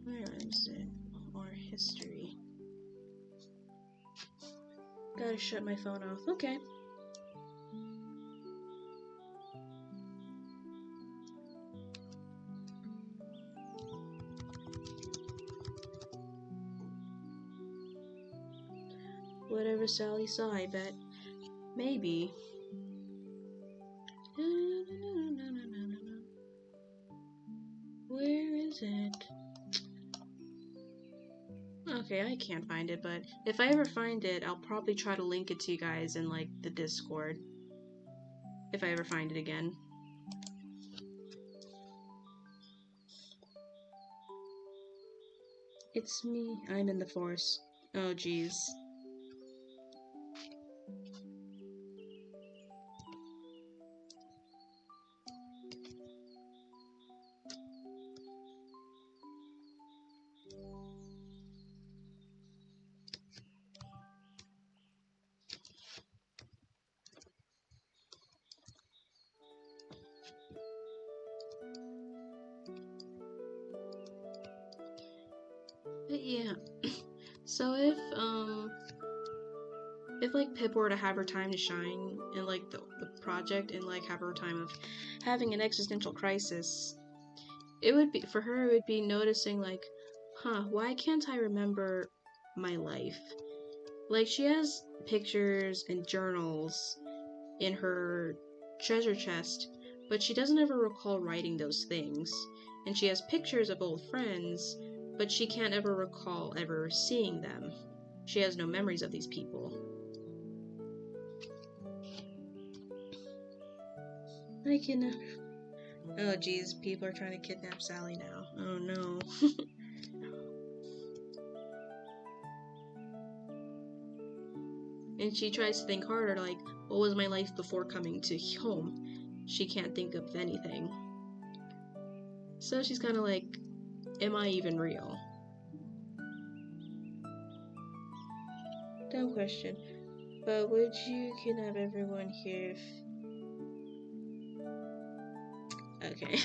Where is it? Or history. Gotta shut my phone off. Okay. Whatever Sally saw, I bet. Maybe. Where is it? Okay, I can't find it, but if I ever find it, I'll probably try to link it to you guys in, like, the Discord. If I ever find it again. It's me. I'm in the forest. Oh, jeez. But yeah. So if like Pip were to have her time to shine in like the project and like have her time of having an existential crisis, it would be for her. It would be noticing like, why can't I remember my life? Like she has pictures and journals in her treasure chest, but she doesn't ever recall writing those things. And she has pictures of old friends, but she can't ever recall ever seeing them. She has no memories of these people. I can. Oh, geez, people are trying to kidnap Sally now. Oh no. And she tries to think harder, like, what was my life before coming to home? She can't think of anything. So she's kind of like, am I even real? Dumb question. But would you kidnap everyone here if... Okay.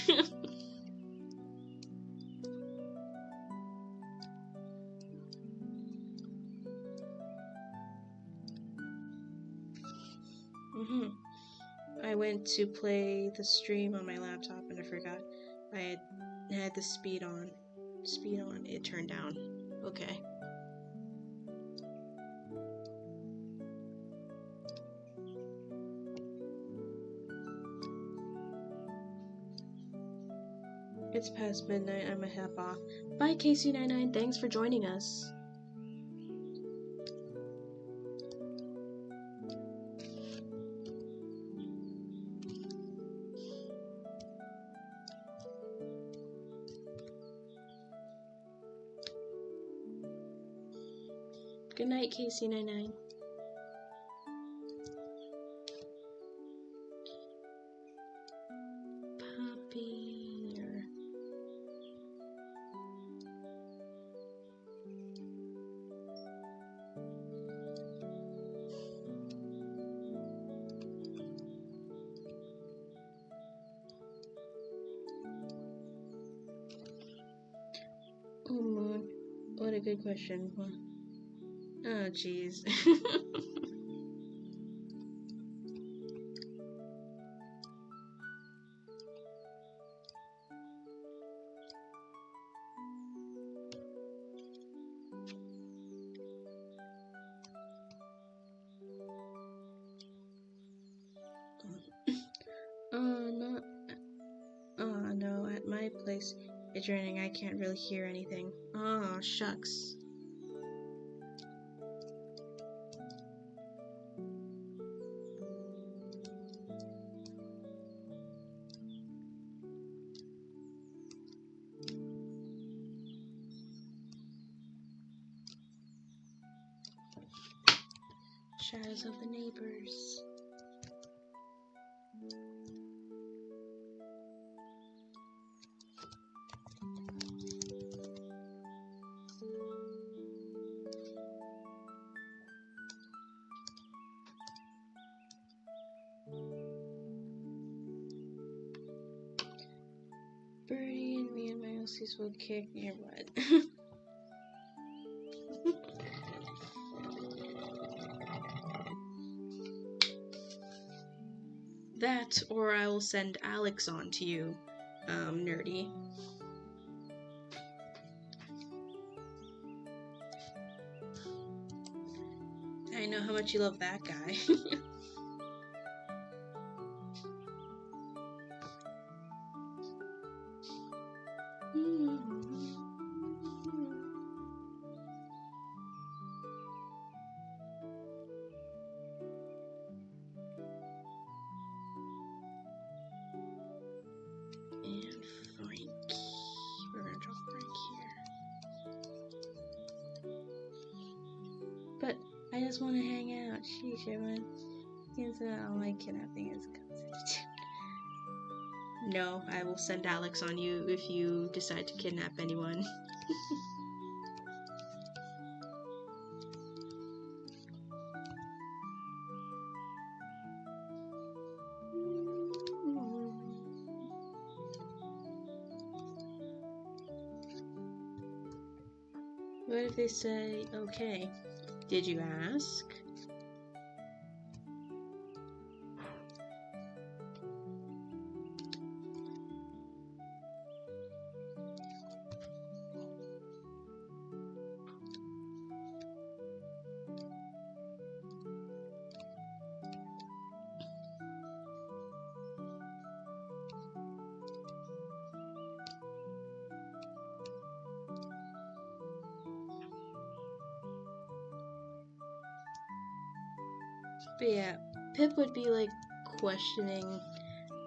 I went to play the stream on my laptop and I forgot I had the speed on. It turned down. Okay. It's past midnight, I'm a hop off. Bye KC99, thanks for joining us. Good night, KC99. Puppy. Oh, Moon. What a good question. Oh, jeez. No, at my place, it's raining. I can't really hear anything. Oh, shucks. Shadows of the neighbors. Pixies will kick your butt. That, or I will send Alex on to you, nerdy. I know how much you love that guy. And Frank. We're gonna drop Frank here. But I just want to hang out. Sheesh, everyone. Seems that all my kidnapping is considered. No, I will send Alex on you if you decide to kidnap anyone. What if they say, okay, did you ask? But yeah, Pip would be like questioning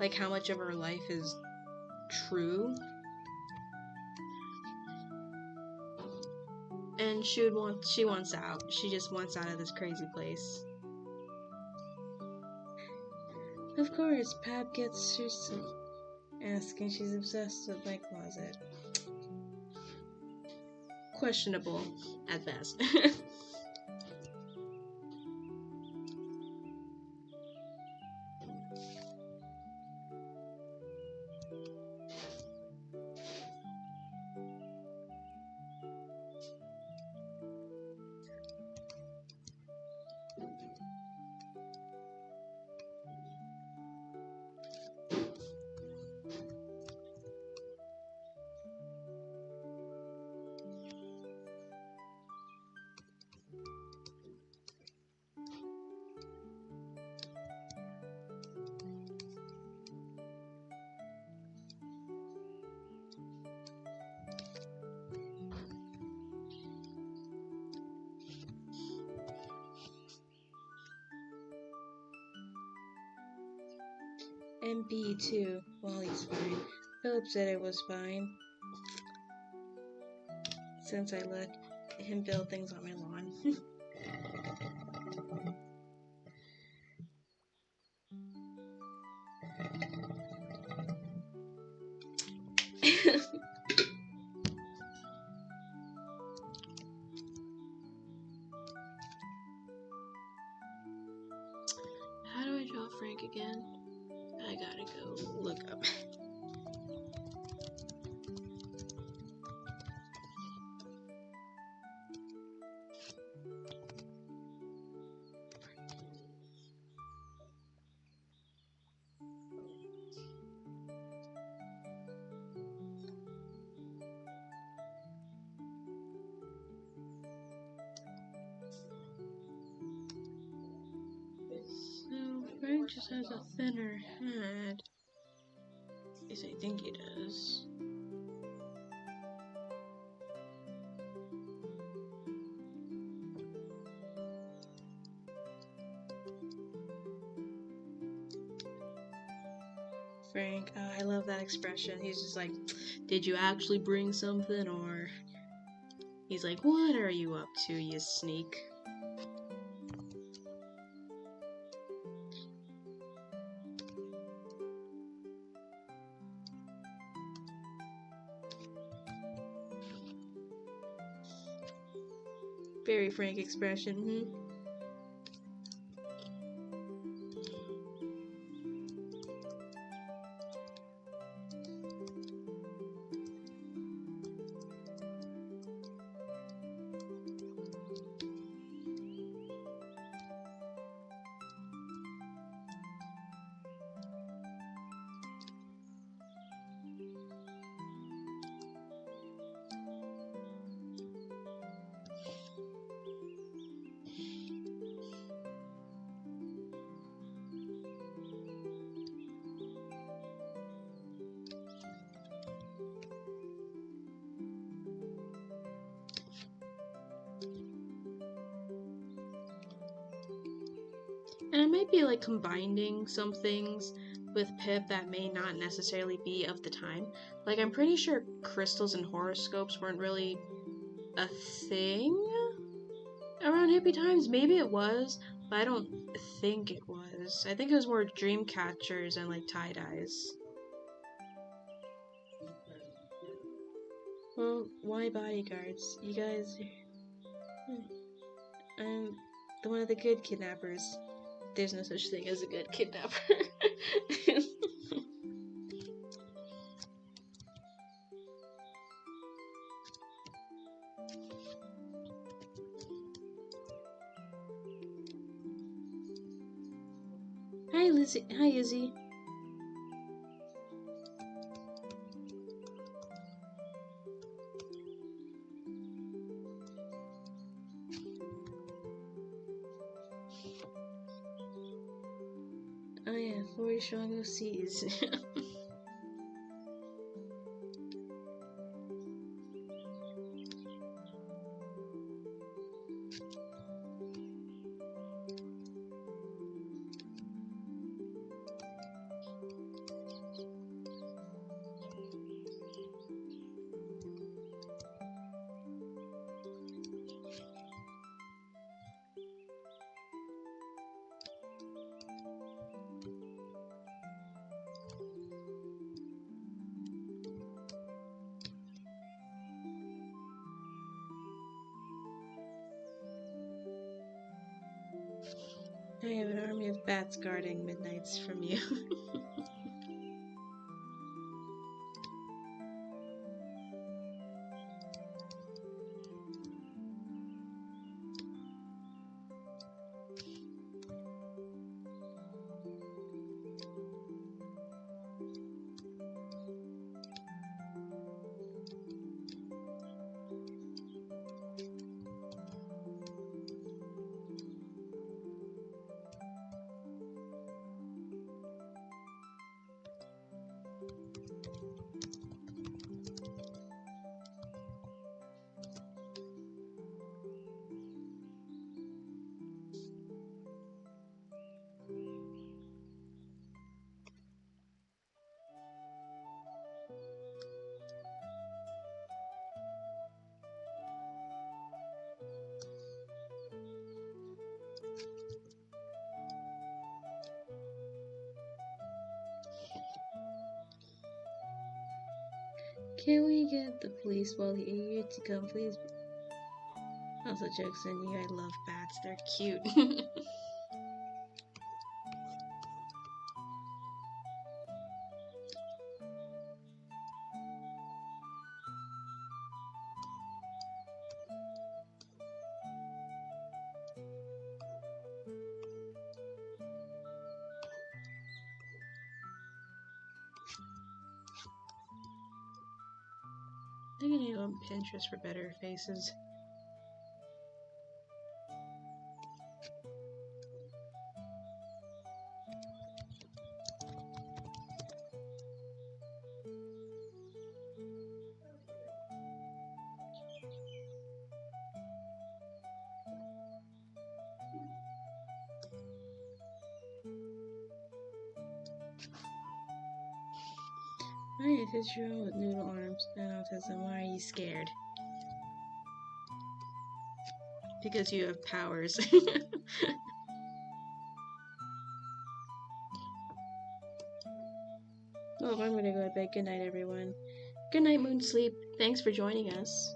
like how much of her life is true. And she wants out. She just wants out of this crazy place. Of course, Pap gets herself asking she's obsessed with my closet. Questionable at best. MB2, Wally's fine. Philip said it was fine. Since I let him build things on my lawn. How do I draw Frank again? I gotta go look up. So Frank just has a thinner head. At least I think he does. Frank, I love that expression. He's just like, did you actually bring something? Or he's like, what are you up to, you sneak? Very Frank expression, And I might be like combining some things with Pip that may not necessarily be of the time. Like, I'm pretty sure crystals and horoscopes weren't really a thing around hippie times. Maybe it was, but I don't think it was. I think it was more dream catchers and like tie-dyes. Well, why bodyguards? You guys... I'm the one of the good kidnappers. There's no such thing as a good kidnapper. Hi, Lizzie. Hi, Izzy. Oh yeah, 40 strong OCs. I have an army of bats guarding midnights from you. Can we get the police while here to come, please? Also, jokes on you, I love bats. They're cute. I'm gonna go on Pinterest for better faces. I have a 6-year-old with noodle arms and autism. Why are you scared? Because you have powers. Oh, I'm gonna go to bed. Good night, everyone. Good night, Moonsleep. Thanks for joining us.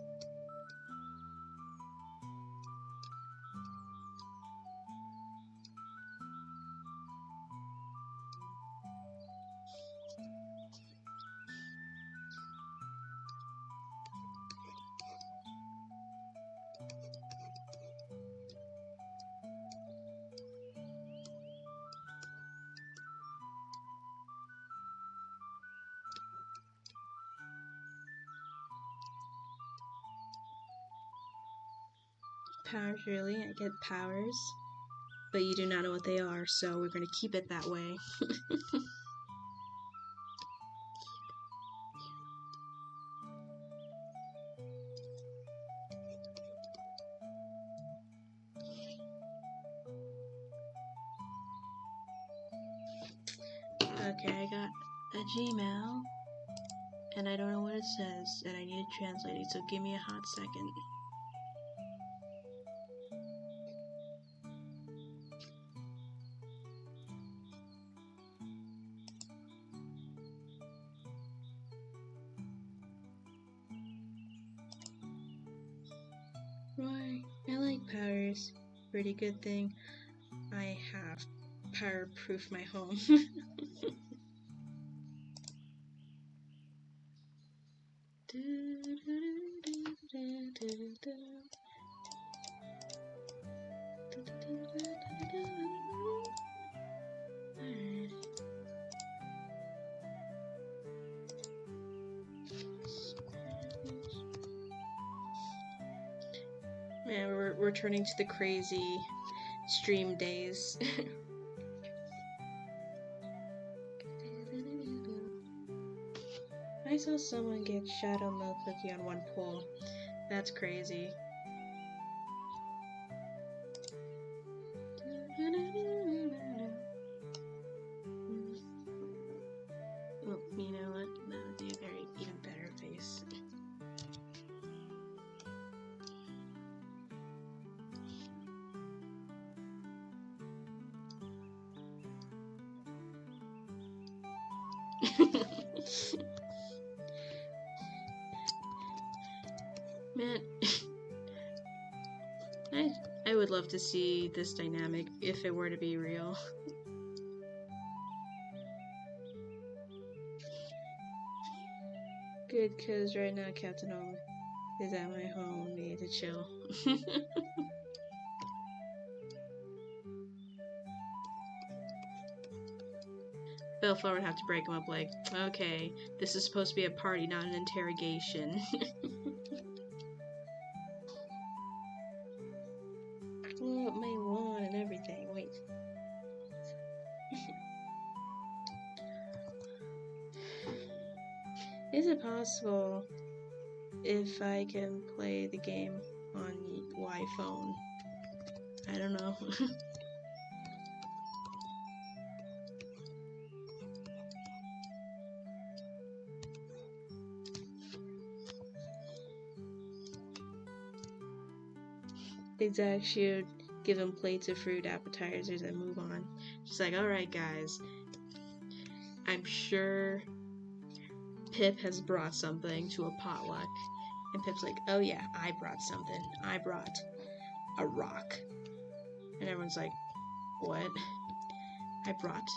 Powers, really? I get powers. But you do not know what they are, so we're gonna keep it that way. Okay, I got a Gmail, and I don't know what it says, and I need it translated, so give me a hot second. Right, I like powders. Pretty good thing I have powder-proof my home. Man, we're returning to the crazy stream days. I saw someone get Shadow Milk Cookie on one pull. That's crazy. Well, you know what? That would be a very even better face. Man, I would love to see this dynamic if it were to be real. Good, cause right now Captain Home is at my home, we need to chill. Bellflower would have to break him up like, okay, this is supposed to be a party, not an interrogation. Blow up my lawn and everything, wait. Is it possible if I can play the game on Y-phone? I don't know. Exact, she would give him plates of fruit, appetizers, and move on. She's like, alright guys, I'm sure Pip has brought something to a potluck. And Pip's like, oh yeah, I brought something. I brought a rock. And everyone's like, what? I brought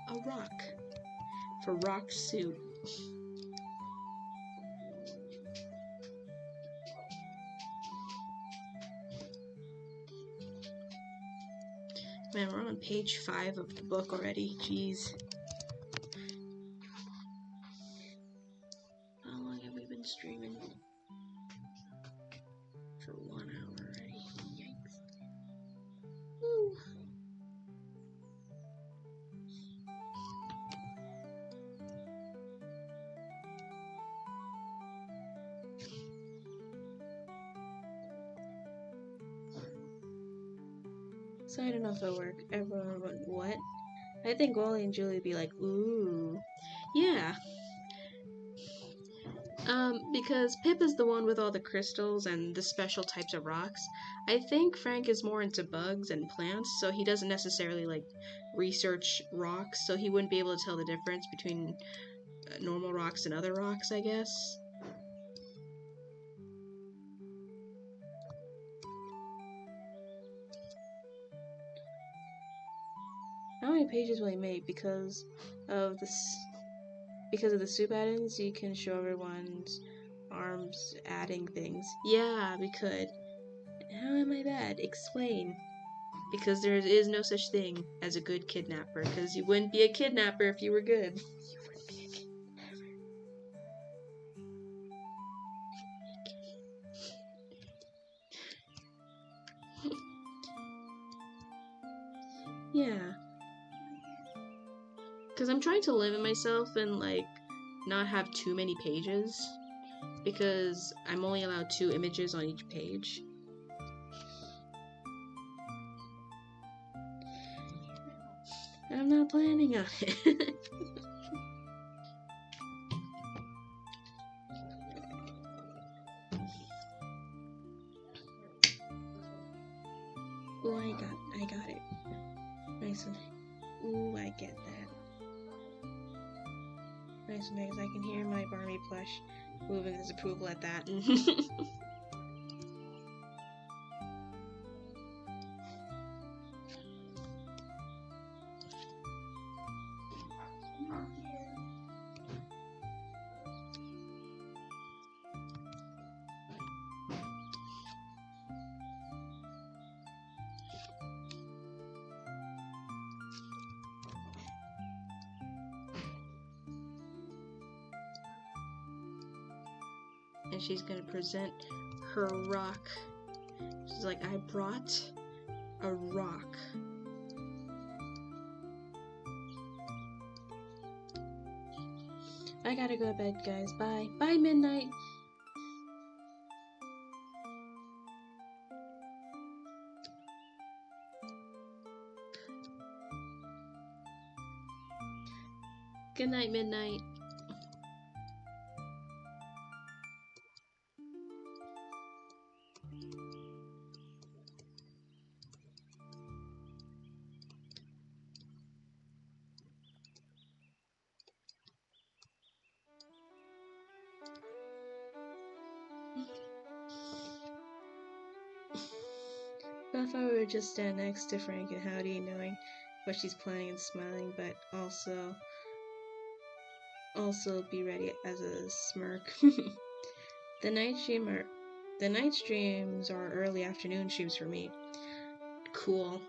a rock for Rock's suit. Man, we're on page 5 of the book already. Jeez. How long have we been streaming? For 1 hour already. Yikes. Woo. So I don't know if it'll work. Everyone went, what? I think Wally and Julie would be like, ooh. Yeah. Because Pip is the one with all the crystals and the special types of rocks. I think Frank is more into bugs and plants, so he doesn't necessarily, like, research rocks, so he wouldn't be able to tell the difference between normal rocks and other rocks, I guess. How many pages will he make? Because of the soup add-ins, you can show everyone's arms adding things. Yeah, we could. How am I bad? Explain. Because there is no such thing as a good kidnapper, because you wouldn't be a kidnapper if you were good. You wouldn't be a kidnapper. Yeah. Because I'm trying to limit myself and, like, not have too many pages. Because I'm only allowed 2 images on each page. I'm not planning on it. Oh, I got it. Nice and, ooh, I get that. Nice and nice. I can hear my Barbie plush moving his approval at that. And she's gonna present her rock. She's like, I brought a rock. I gotta go to bed, guys. Bye. Bye, Midnight. Good night, Midnight. Buffer would just stand next to Frank and Howdy, knowing what she's planning and smiling, but also be ready as a smirk. The night streams are early afternoon streams for me. Cool.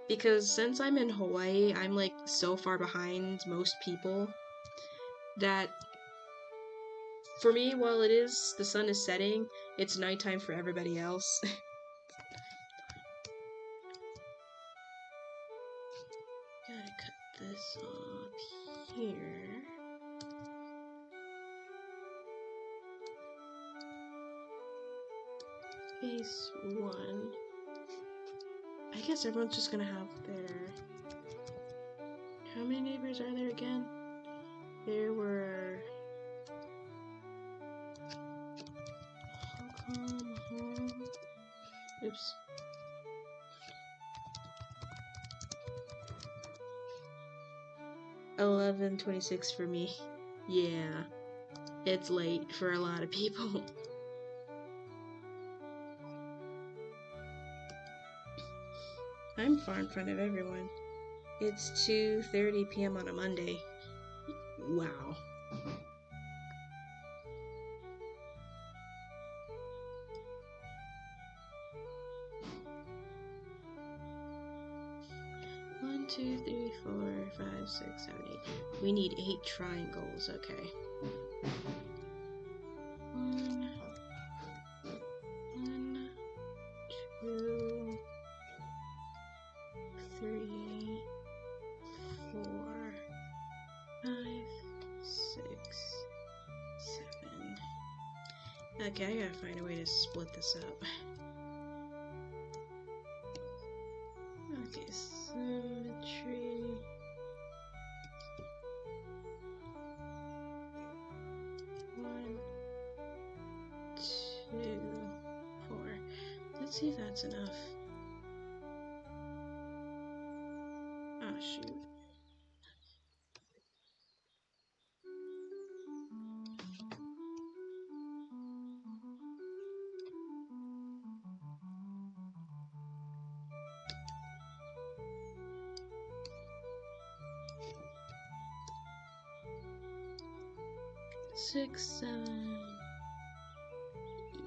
Because since I'm in Hawaii, I'm like so far behind most people that for me, while the sun is setting, it's nighttime for everybody else. Gotta cut this off here. Phase 1. I guess everyone's just gonna have their... How many neighbors are there again? There were... Oops. $11:26 for me. Yeah. It's late for a lot of people. I'm far in front of everyone. It's 2:30 p.m. on a Monday. Wow. One, 2, 3, 4, 5, 6, 7, 8. We need 8 triangles, okay. 1, 2, 3, 4, 5, 6, 7. Okay, I gotta find a way to split this up. Okay, symmetry. 1, 2, 4. Let's see if that's enough. Oh, shoot. Six, 7,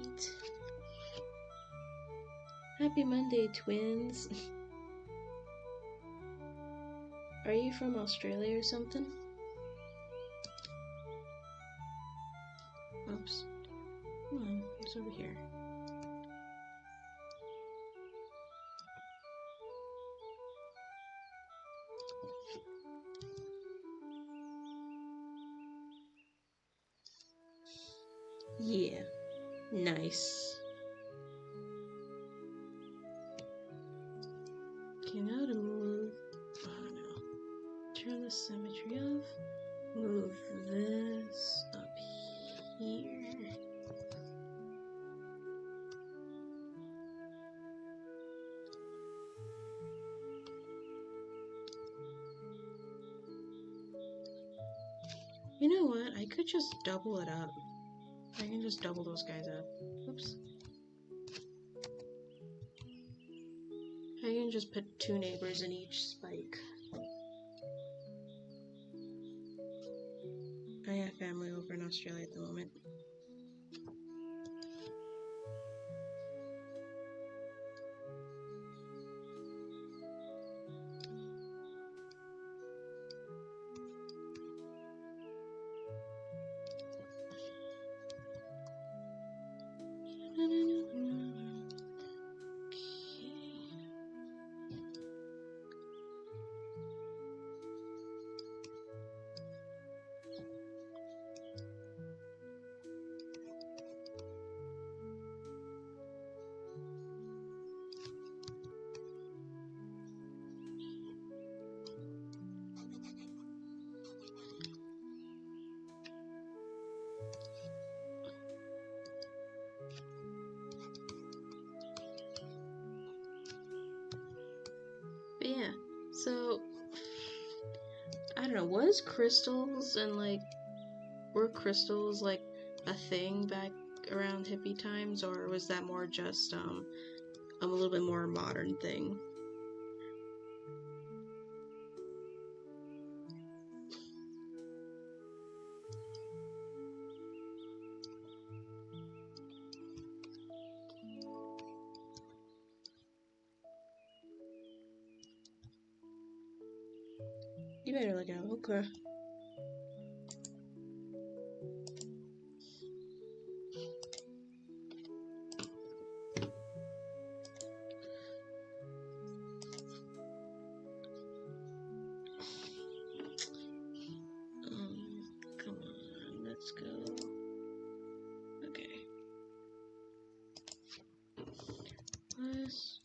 8. Happy Monday, twins. Are you from Australia or something? Oops. Come on, it's over here. Yeah, nice. Okay, now to move, oh no, turn the symmetry off, move this up here. You know what? I could just double it up. I can just double those guys up. Oops. I can just put 2 neighbors in each spike. I have family over in Australia at the moment. But yeah, so I don't know, were crystals like a thing back around hippie times, or was that more just a little bit more modern thing? You better look out. Okay. Come on, let's go. Okay. Plus.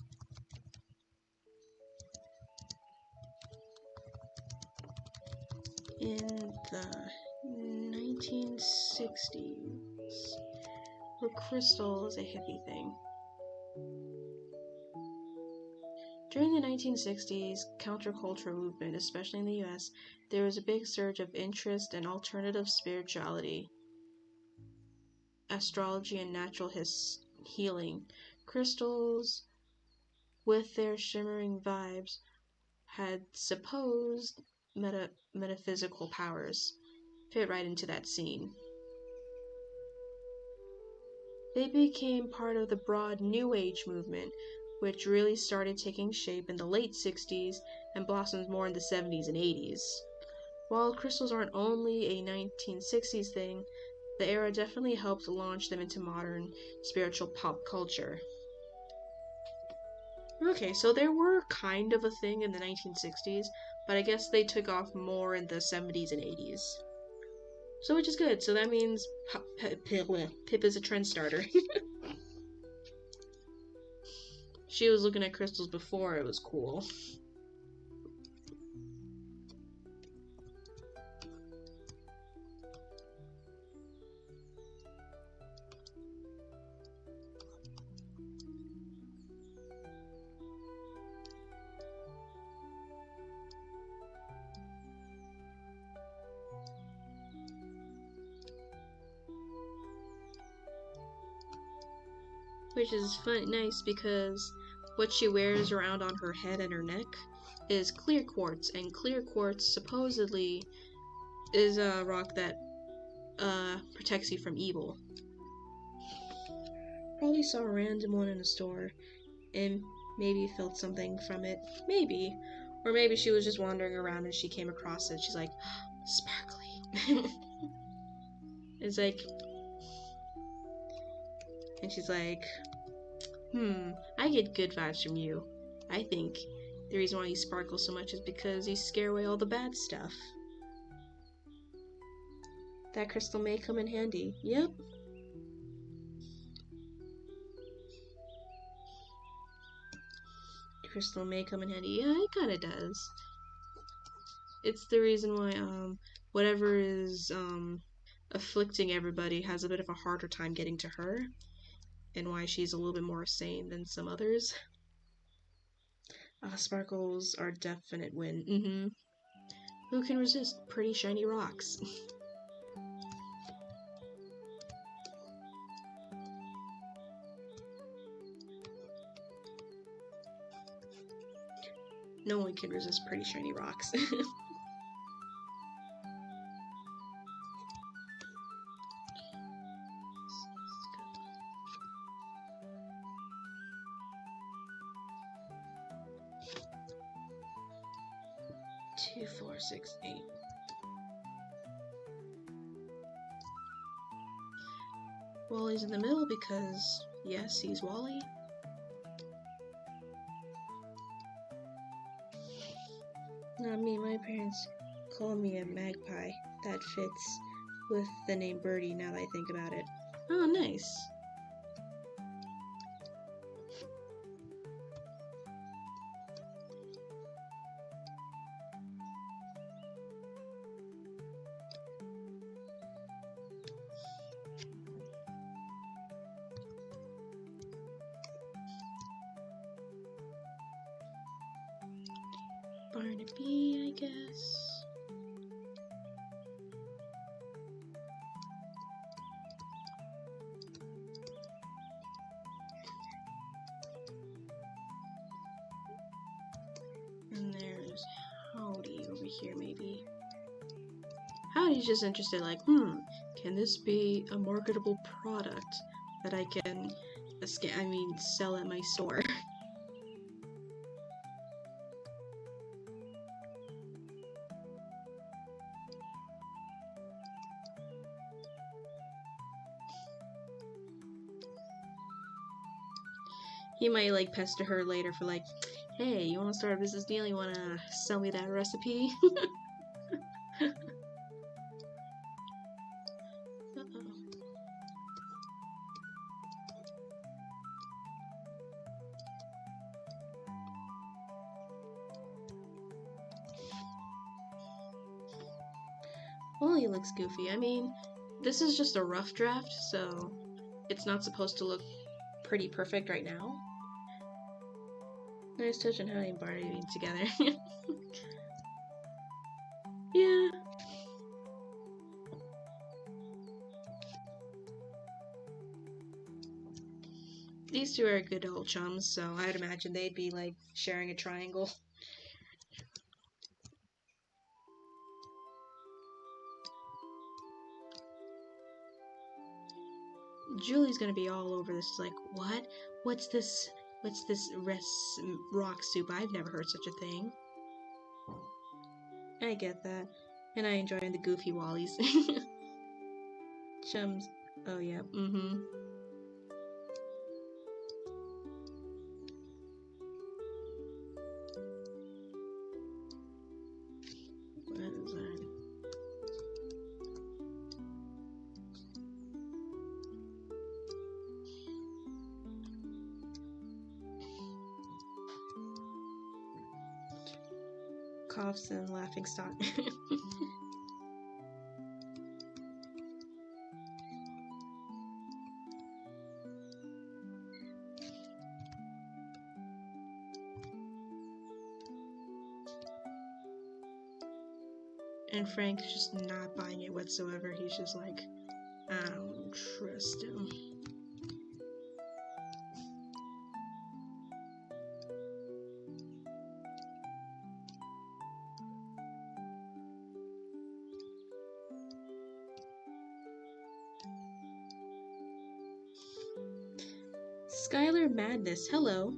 In the 1960s, where crystal is a hippie thing. During the 1960s counterculture movement, especially in the US, there was a big surge of interest in alternative spirituality, astrology, and natural healing. Crystals, with their shimmering vibes, had supposed metaphysical powers. Fit right into that scene. They became part of the broad New Age movement, which really started taking shape in the late 60s and blossomed more in the 70s and 80s. While crystals aren't only a 1960s thing, the era definitely helped launch them into modern spiritual pop culture. Okay, so they were kind of a thing in the 1960s, but I guess they took off more in the 70s and 80s. So, which is good. So that means Pip is a trend starter. She was looking at crystals before it was cool. Which is nice because what she wears around on her head and her neck is clear quartz, and clear quartz supposedly is a rock that protects you from evil. Probably saw a random one in a store and maybe felt something from it. Maybe. Or maybe she was just wandering around and she came across it. She's like, sparkly. It's like, and she's like, I get good vibes from you. I think the reason why you sparkle so much is because you scare away all the bad stuff. That crystal may come in handy. Yep. Crystal may come in handy. Yeah, it kinda does. It's the reason why, whatever is, afflicting everybody has a bit of a harder time getting to her, and why she's a little bit more sane than some others. Sparkles are definite win. Who can resist pretty shiny rocks? No one can resist pretty shiny rocks. 2, 4, 6, 8. Wally's in the middle because, yes, he's Wally. Not me, my parents call me a magpie. That fits with the name Birdie now that I think about it. Oh, nice. Barnaby, I guess. And there's Howdy over here, maybe. Howdy's just interested, like, can this be a marketable product that I can, sell at my store? He might, like, pester her later for, like, hey, you want to start a business deal? You want to sell me that recipe? Wally looks goofy. I mean, this is just a rough draft, so it's not supposed to look pretty perfect right now. Nice touch on Howdy and Barney being together. Yeah. These two are good old chums, so I'd imagine they'd be, like, sharing a triangle. Julie's gonna be all over this, like, what? What's this rock soup? I've never heard such a thing. I get that. And I enjoy the goofy Wallies. Chums. Oh, yeah. Mm-hmm. What is that? Coughs and laughing stock. And Frank's just not buying it whatsoever. He's just like, I don't trust him. Skylar Madness, hello.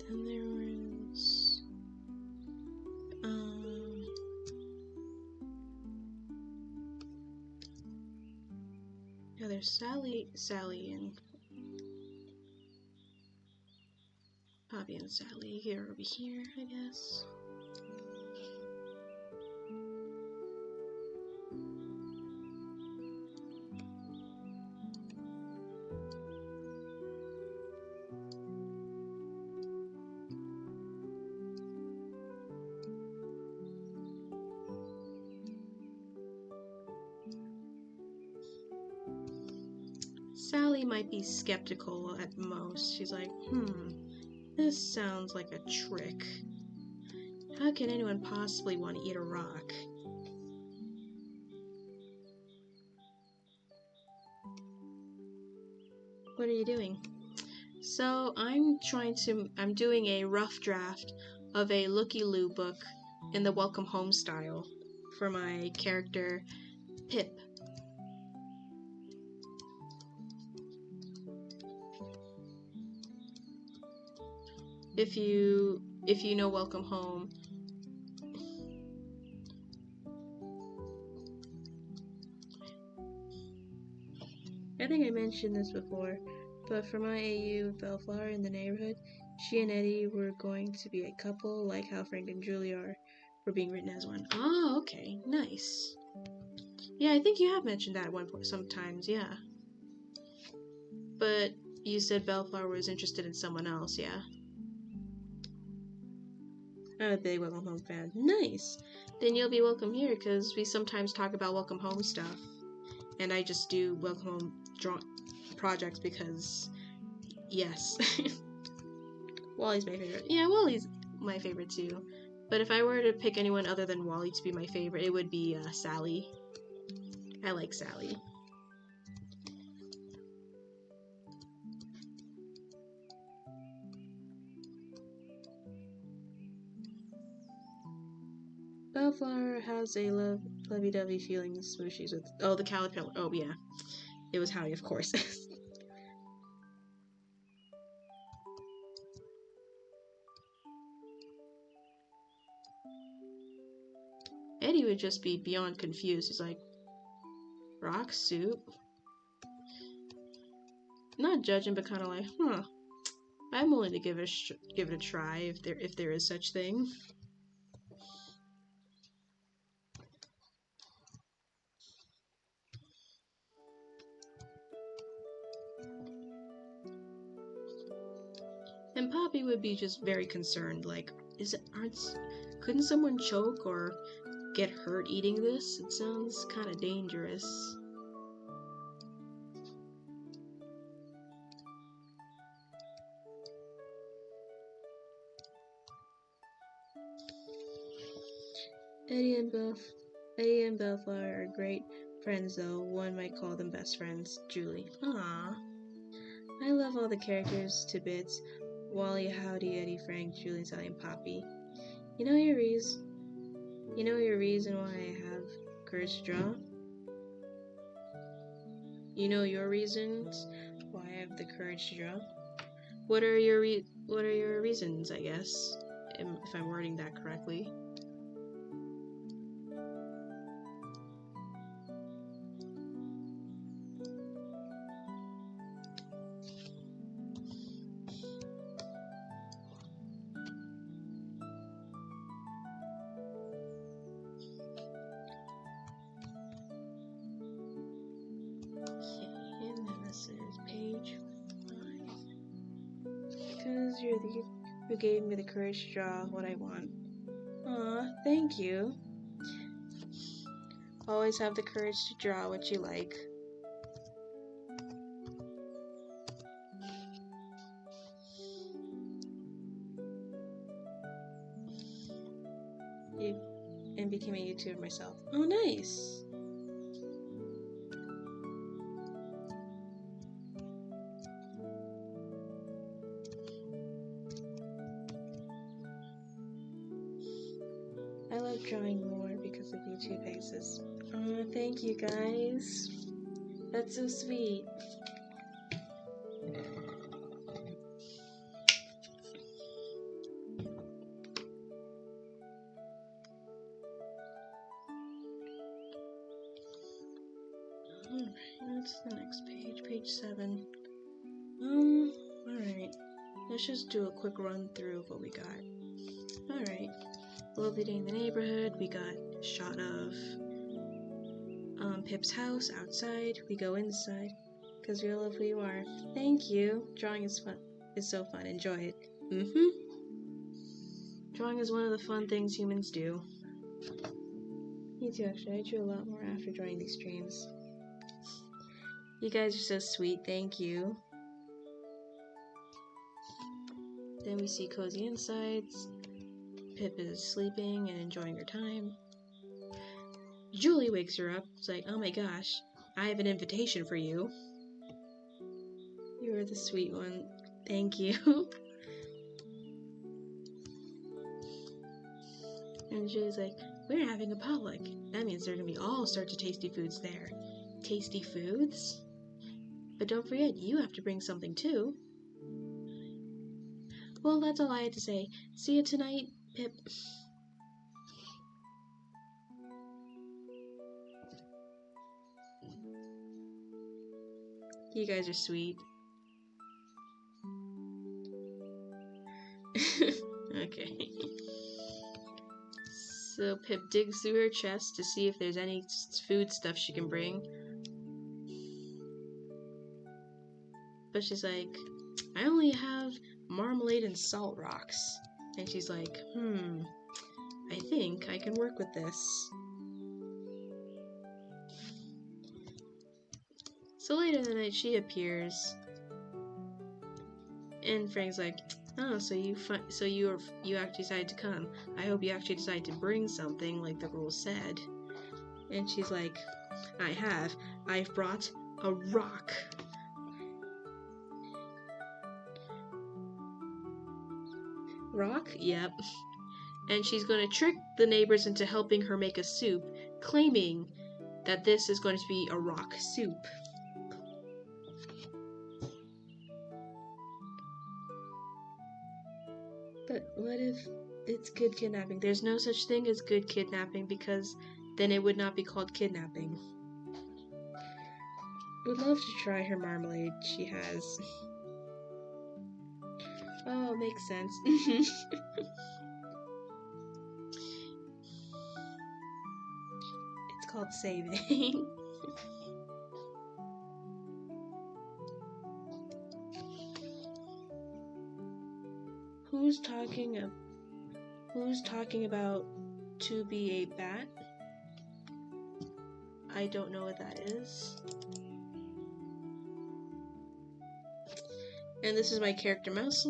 Then there was yeah, there's Sally and Poppy and Sally here over here, I guess. Sally might be skeptical at most. She's like, this sounds like a trick. How can anyone possibly want to eat a rock? What are you doing? So I'm doing a rough draft of a looky-loo book in the Welcome Home style for my character Pip. If you know Welcome Home, I think I mentioned this before, but for my AU Bellflower in the neighborhood, she and Eddie were going to be a couple, like how Frank and Julie were being written as one. Oh, okay, nice. Yeah, I think you have mentioned that at one point sometimes, yeah. But you said Bellflower was interested in someone else, yeah? I'm a big Welcome Home fan. Nice! Then you'll be welcome here, because we sometimes talk about Welcome Home stuff. And I just do Welcome Home projects because, yes. Wally's my favorite. Yeah, Wally's my favorite too. But if I were to pick anyone other than Wally to be my favorite, it would be Sally. I like Sally. Bellflower has a lovey-dovey feelings smooshies with... Oh, the caterpillar. Oh, yeah. It was Howdy, of course. Eddie would just be beyond confused. He's like, rock soup? Not judging, but kind of like, huh. I'm willing to give it a try if there is such thing. And Poppy would be just very concerned, like, couldn't someone choke or get hurt eating this? It sounds kind of dangerous. Eddie and Bellflower are great friends, though. One might call them best friends. Julie. Aww. I love all the characters to bits. Wally, Howdy, Eddie, Frank, Julie, Sally, and Poppy. You know your reason why I have courage to draw? You know your reasons why I have the courage to draw? What are your reasons, I guess, if I'm wording that correctly? Page 5. Because you're who gave me the courage to draw what I want. Aw, thank you. Always have the courage to draw what you like. And became a YouTuber myself. Oh, nice. I love drawing more because of YouTube faces. Oh, thank you guys. That's so sweet. Alright, that's the next page, page 7. Alright. Let's just do a quick run through of what we got. Alright. Lovely day in the neighborhood. We got a shot of Pip's house outside. We go inside because we love who you are. Thank you. Drawing is fun. It's so fun. Enjoy it. Drawing is one of the fun things humans do. Me too, actually. I drew a lot more after drawing these streams. You guys are so sweet. Thank you. Then we see cozy insides. Pip is sleeping and enjoying her time. Julie wakes her up. It's like, oh my gosh, I have an invitation for you. You're the sweet one. Thank you. And she's like, we're having a potluck. That means there are gonna be all sorts of tasty foods there. Tasty foods? But don't forget, you have to bring something too. Well, that's all I had to say. See you tonight, Pip. You guys are sweet. Okay. So Pip digs through her chest to see if there's any food stuff she can bring. But she's like, I only have marmalade and salt rocks. And she's like, I think I can work with this. So later in the night, she appears. And Frank's like, oh, so you actually decided to come. I hope you actually decided to bring something like the rules said. And she's like, I have. I've brought a rock. Rock? Yep. And she's going to trick the neighbors into helping her make a soup, claiming that this is going to be a rock soup. But what if it's good kidnapping? There's no such thing as good kidnapping because then it would not be called kidnapping. Would love to try her marmalade she has. Oh, makes sense. It's called saving. Who's talking about to be a bat? I don't know what that is. And this is my character mouse,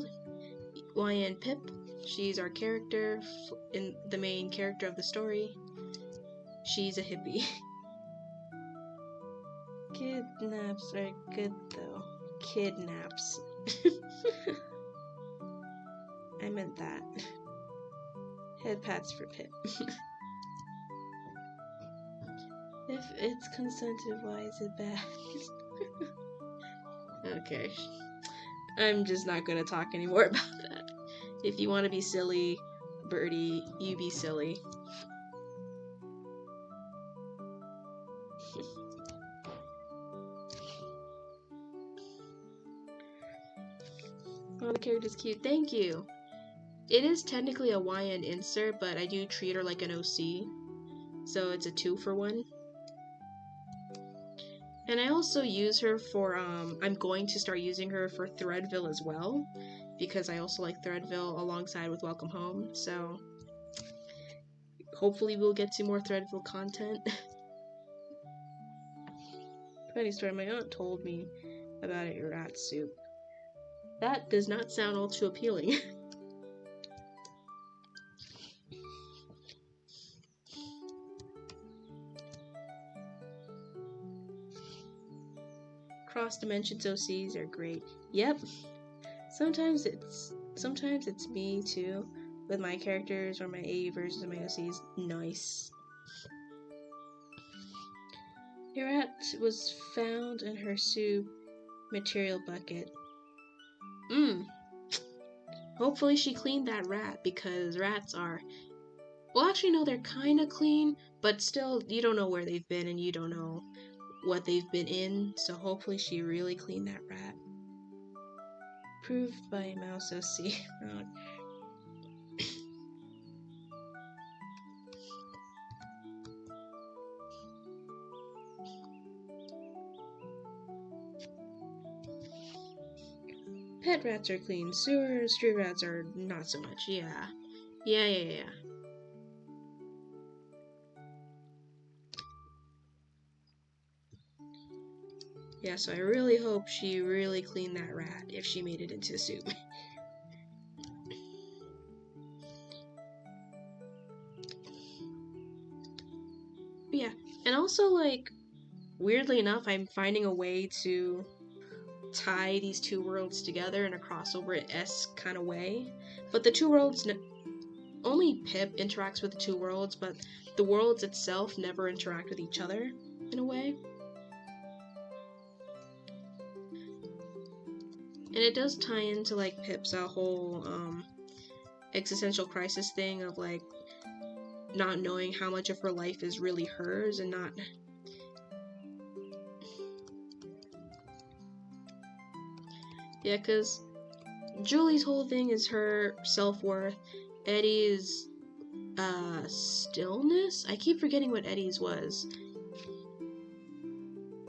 YN Pip. She's our character, in the main character of the story. She's a hippie. Kidnaps are good though. Kidnaps. I meant that. Head pats for Pip. If it's consented, why is it bad? Okay. I'm just not gonna talk anymore about that. If you want to be silly, Birdie, you be silly. Oh, the character's cute. Thank you. It is technically a YN insert, but I do treat her like an OC. So it's a 2-for-1. And I also use her for, I'm going to start using her for Threadville as well, because I also like Threadville alongside with Welcome Home, so hopefully we'll get to more Threadville content. Funny story, my aunt told me about a rat soup. That does not sound all too appealing. Cross dimensions OCs are great. Yep. Sometimes it's me too, with my characters or my AE versions of my OCs. Nice. A rat was found in her soup material bucket. Hopefully she cleaned that rat, because rats are... Well, actually, no, they're kind of clean, but still, you don't know where they've been and you don't know what they've been in, so hopefully she really cleaned that rat. Proved by Mouse OC. Pet rats are clean. Street rats are not so much. Yeah. Yeah. Yeah, so I really hope she really cleaned that rat if she made it into soup. But yeah, and also, like, weirdly enough, I'm finding a way to tie these two worlds together in a crossover-esque kind of way. But the two worlds, only Pip interacts with the two worlds, but the worlds itself never interact with each other in a way. And it does tie into like Pip's whole existential crisis thing of like not knowing how much of her life is really hers and not. Yeah, because Julie's whole thing is her self-worth. Eddie's stillness? I keep forgetting what Eddie's was.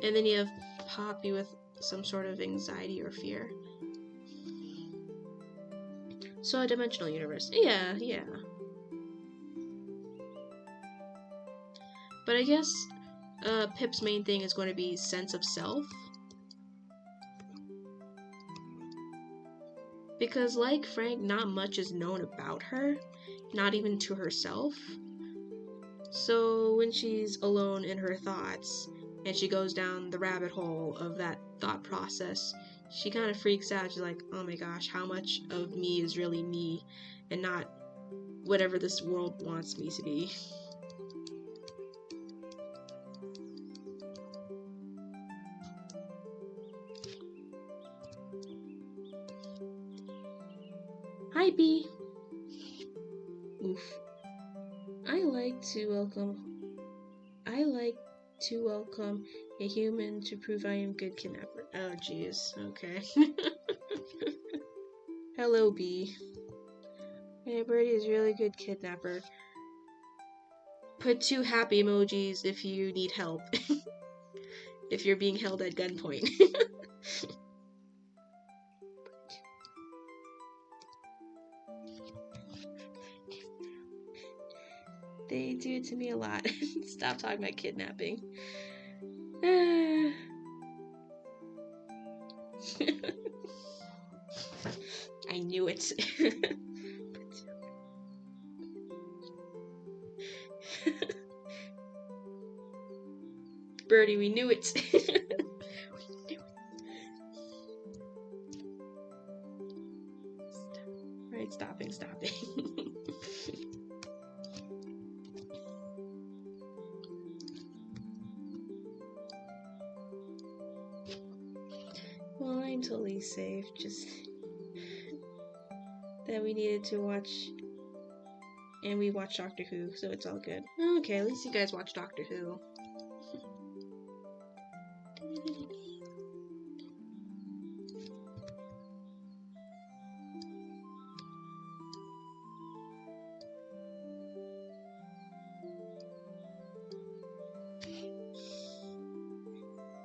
And then you have Poppy with some sort of anxiety or fear. So a dimensional universe. Yeah. But I guess Pip's main thing is going to be sense of self. Because like Frank, not much is known about her, not even to herself. So when she's alone in her thoughts, and she goes down the rabbit hole of that thought process, she kind of freaks out. She's like, oh my gosh, how much of me is really me, and not whatever this world wants me to be. Hi, B. Oof. I like to welcome a human to prove I am good kidnapper. Oh, jeez. Okay. Hello, B. Hey, Birdie is really good kidnapper. Put 2 happy emojis if you need help. If you're being held at gunpoint. They do it to me a lot. Stop talking about kidnapping. I knew it. Birdie, we knew it. Right, stopping. Well, I'm totally safe, just that we needed to watch, and we watched Doctor Who, so it's all good. Okay, at least you guys watch Doctor Who.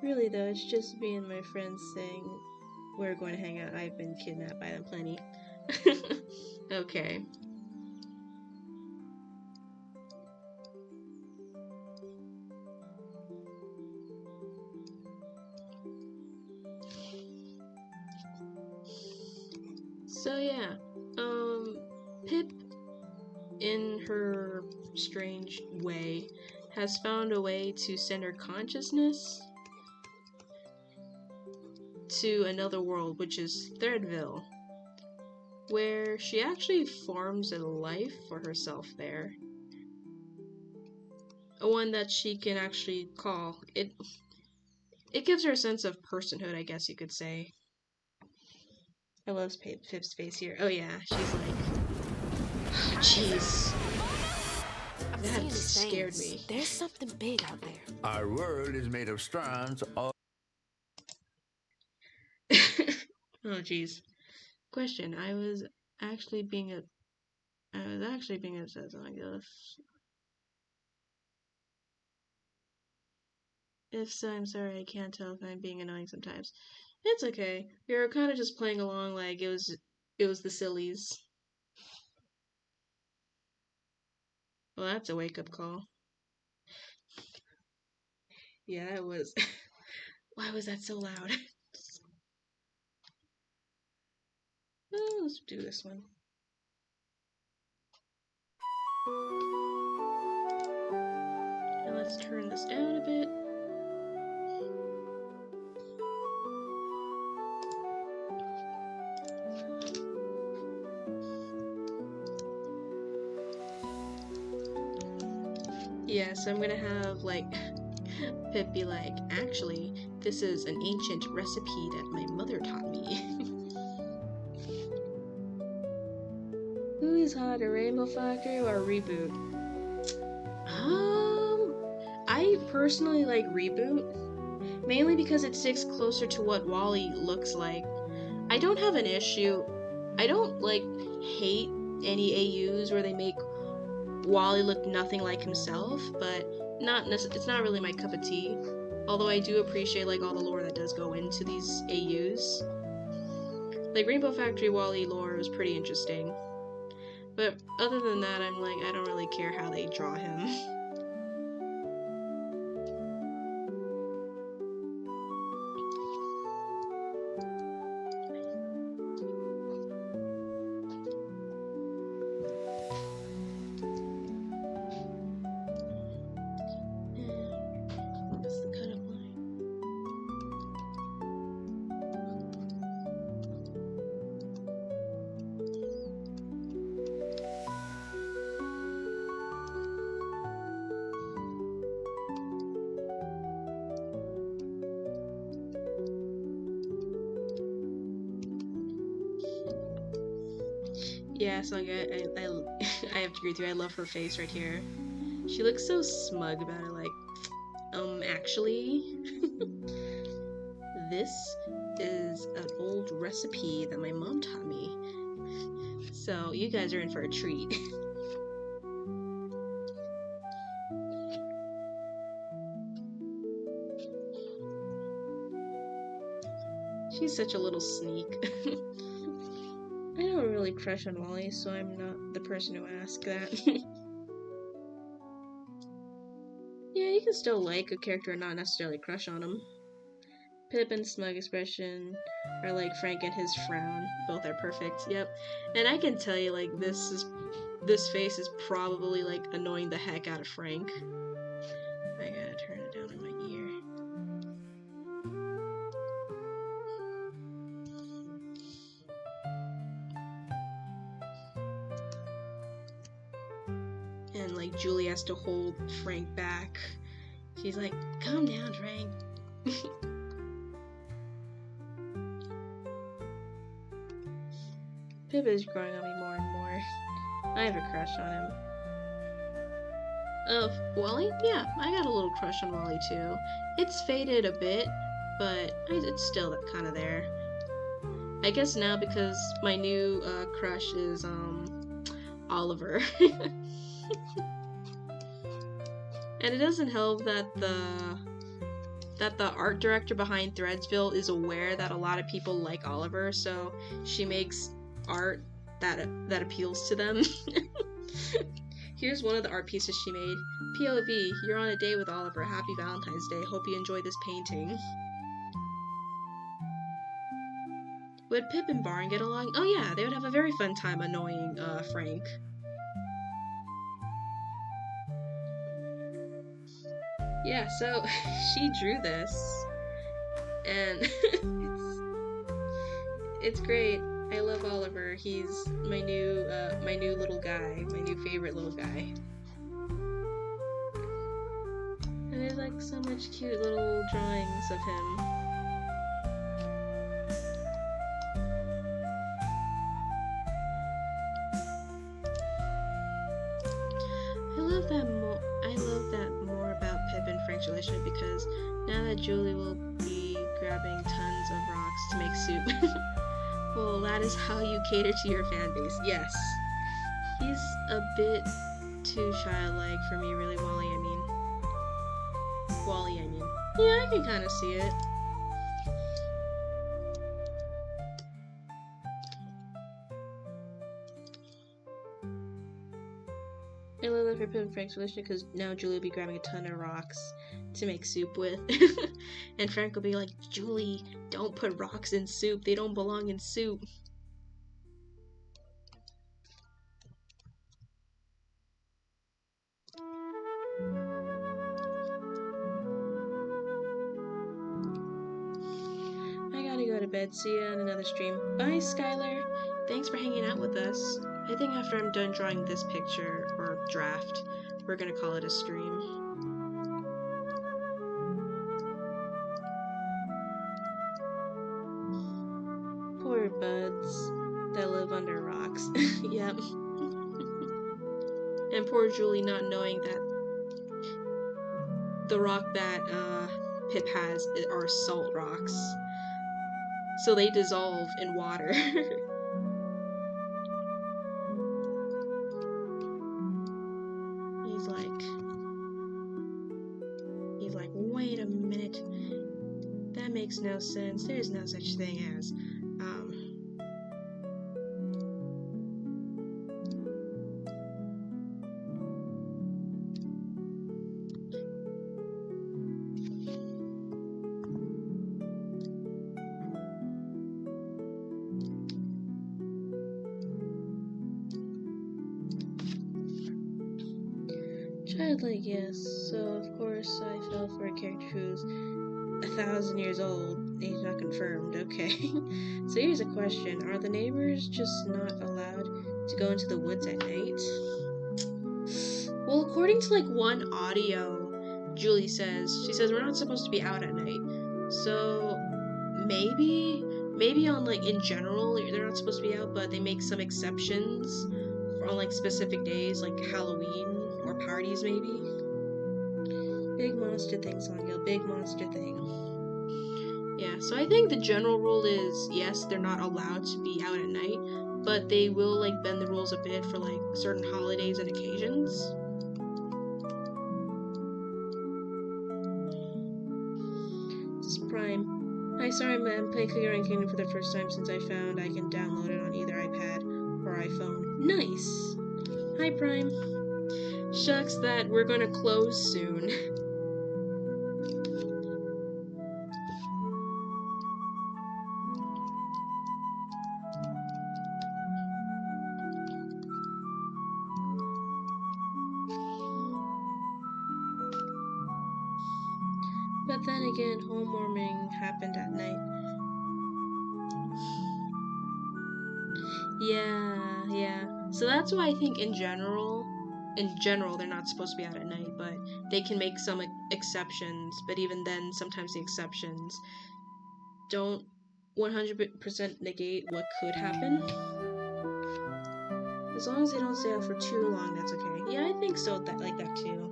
Really though, it's just me and my friends saying we're going to hang out. I've been kidnapped by them plenty. Okay. So yeah, Pip, in her strange way, has found a way to send her consciousness to another world, which is Thirdville, where she actually forms a life for herself there. A one that she can actually call. It gives her a sense of personhood, I guess you could say. I love Pip's face here. Oh yeah, she's like... Jeez. That scared me. There's something big out there. Our world is made of strands of... Oh jeez. Question, I was actually being obsessed, I guess. If so, I'm sorry, I can't tell if I'm being annoying sometimes. It's okay. We were kind of just playing along like it was the sillies. Well, that's a wake-up call. Yeah, it was. Why was that so loud? Oh, let's do this one. And let's turn this down a bit. Yeah, so I'm gonna have, like, Pip be like, actually, this is an ancient recipe that my mother taught me. Who is hotter, Rainbow Factory or Reboot? I personally like Reboot, mainly because it sticks closer to what Wally looks like. I don't have an issue. I don't, like, hate any AUs where they make Wally look nothing like himself, but it's not really my cup of tea. Although I do appreciate, like, all the lore that does go into these AUs. Like, Rainbow Factory Wally lore is pretty interesting. But other than that, I'm like, I don't really care how they draw him. What's the cut-up line? Yeah, so like, I have to agree with you. I love her face right here. She looks so smug about it, like, actually, this is an old recipe that my mom taught me. So you guys are in for a treat. She's such a little sneak. I don't really crush on Wally, so I'm not the person to ask that. Yeah, you can still like a character and not necessarily crush on him. Pip and smug expression are like Frank and his frown. Both are perfect. Yep. And I can tell you, like, this face is probably, like, annoying the heck out of Frank. I gotta turn it down in my ear. And, like, Julie has to hold Frank back. She's like, calm down, Frank. Pip is growing on me more and more. I have a crush on him. Wally? Yeah, I got a little crush on Wally too. It's faded a bit, but it's still kind of there. I guess now because my new crush is Oliver. And it doesn't help that the art director behind Threadsville is aware that a lot of people like Oliver, so she makes art that appeals to them. Here's one of the art pieces she made. POV, you're on a date with Oliver. Happy Valentine's Day. Hope you enjoy this painting. Would Pip and Barn get along? Oh yeah, they would have a very fun time annoying Frank. Yeah, so she drew this, and it's great. I love Oliver. He's my new little guy, my new favorite little guy. And there's like so much cute little drawings of him. I love that more about Pip and Frank's relationship, because now that Julie will be grabbing tons of rocks to make soup. Well, that is how you cater to your fan base. Yes. He's a bit too childlike for me, really, Wally, I mean. Yeah, I can kind of see it. I love Pip and Frank's relationship because now Julie will be grabbing a ton of rocks to make soup with. And Frank will be like, Julie, don't put rocks in soup. They don't belong in soup. I gotta go to bed. See ya in another stream. Bye, Skylar. Thanks for hanging out with us. I think after I'm done drawing this picture, or draft, we're gonna call it a stream. Poor buds that live under rocks. Yep. And poor Julie not knowing that the rock that Pip has are salt rocks. So they dissolve in water. He's like, wait a minute. That makes no sense. There's no such thing as, childlike, yes. So, of course, I fell for a character who's 1,000 years old. Age not confirmed, okay. So here's a question. Are the neighbors just not allowed to go into the woods at night? Well, according to, like, one audio, Julie says, we're not supposed to be out at night. So, maybe on, like, in general, they're not supposed to be out, but they make some exceptions on, like, specific days, like Halloween or parties, maybe. Big monster thing, Songil. Big monster thing. Yeah, so I think the general rule is, yes, they're not allowed to be out at night, but they will, like, bend the rules a bit for, like, certain holidays and occasions. This is Prime. Hi, sorry, I'm playing Cookie Run Kingdom for the first time since I found I can download it on either iPad or iPhone. Nice! Hi, Prime. Shucks that we're gonna close soon. But then again, homewarming happened at night. Yeah. So that's why I think in general, they're not supposed to be out at night, but they can make some exceptions. But even then, sometimes the exceptions don't 100% negate what could happen. As long as they don't stay out for too long, that's okay. Yeah, I think so. Like that too.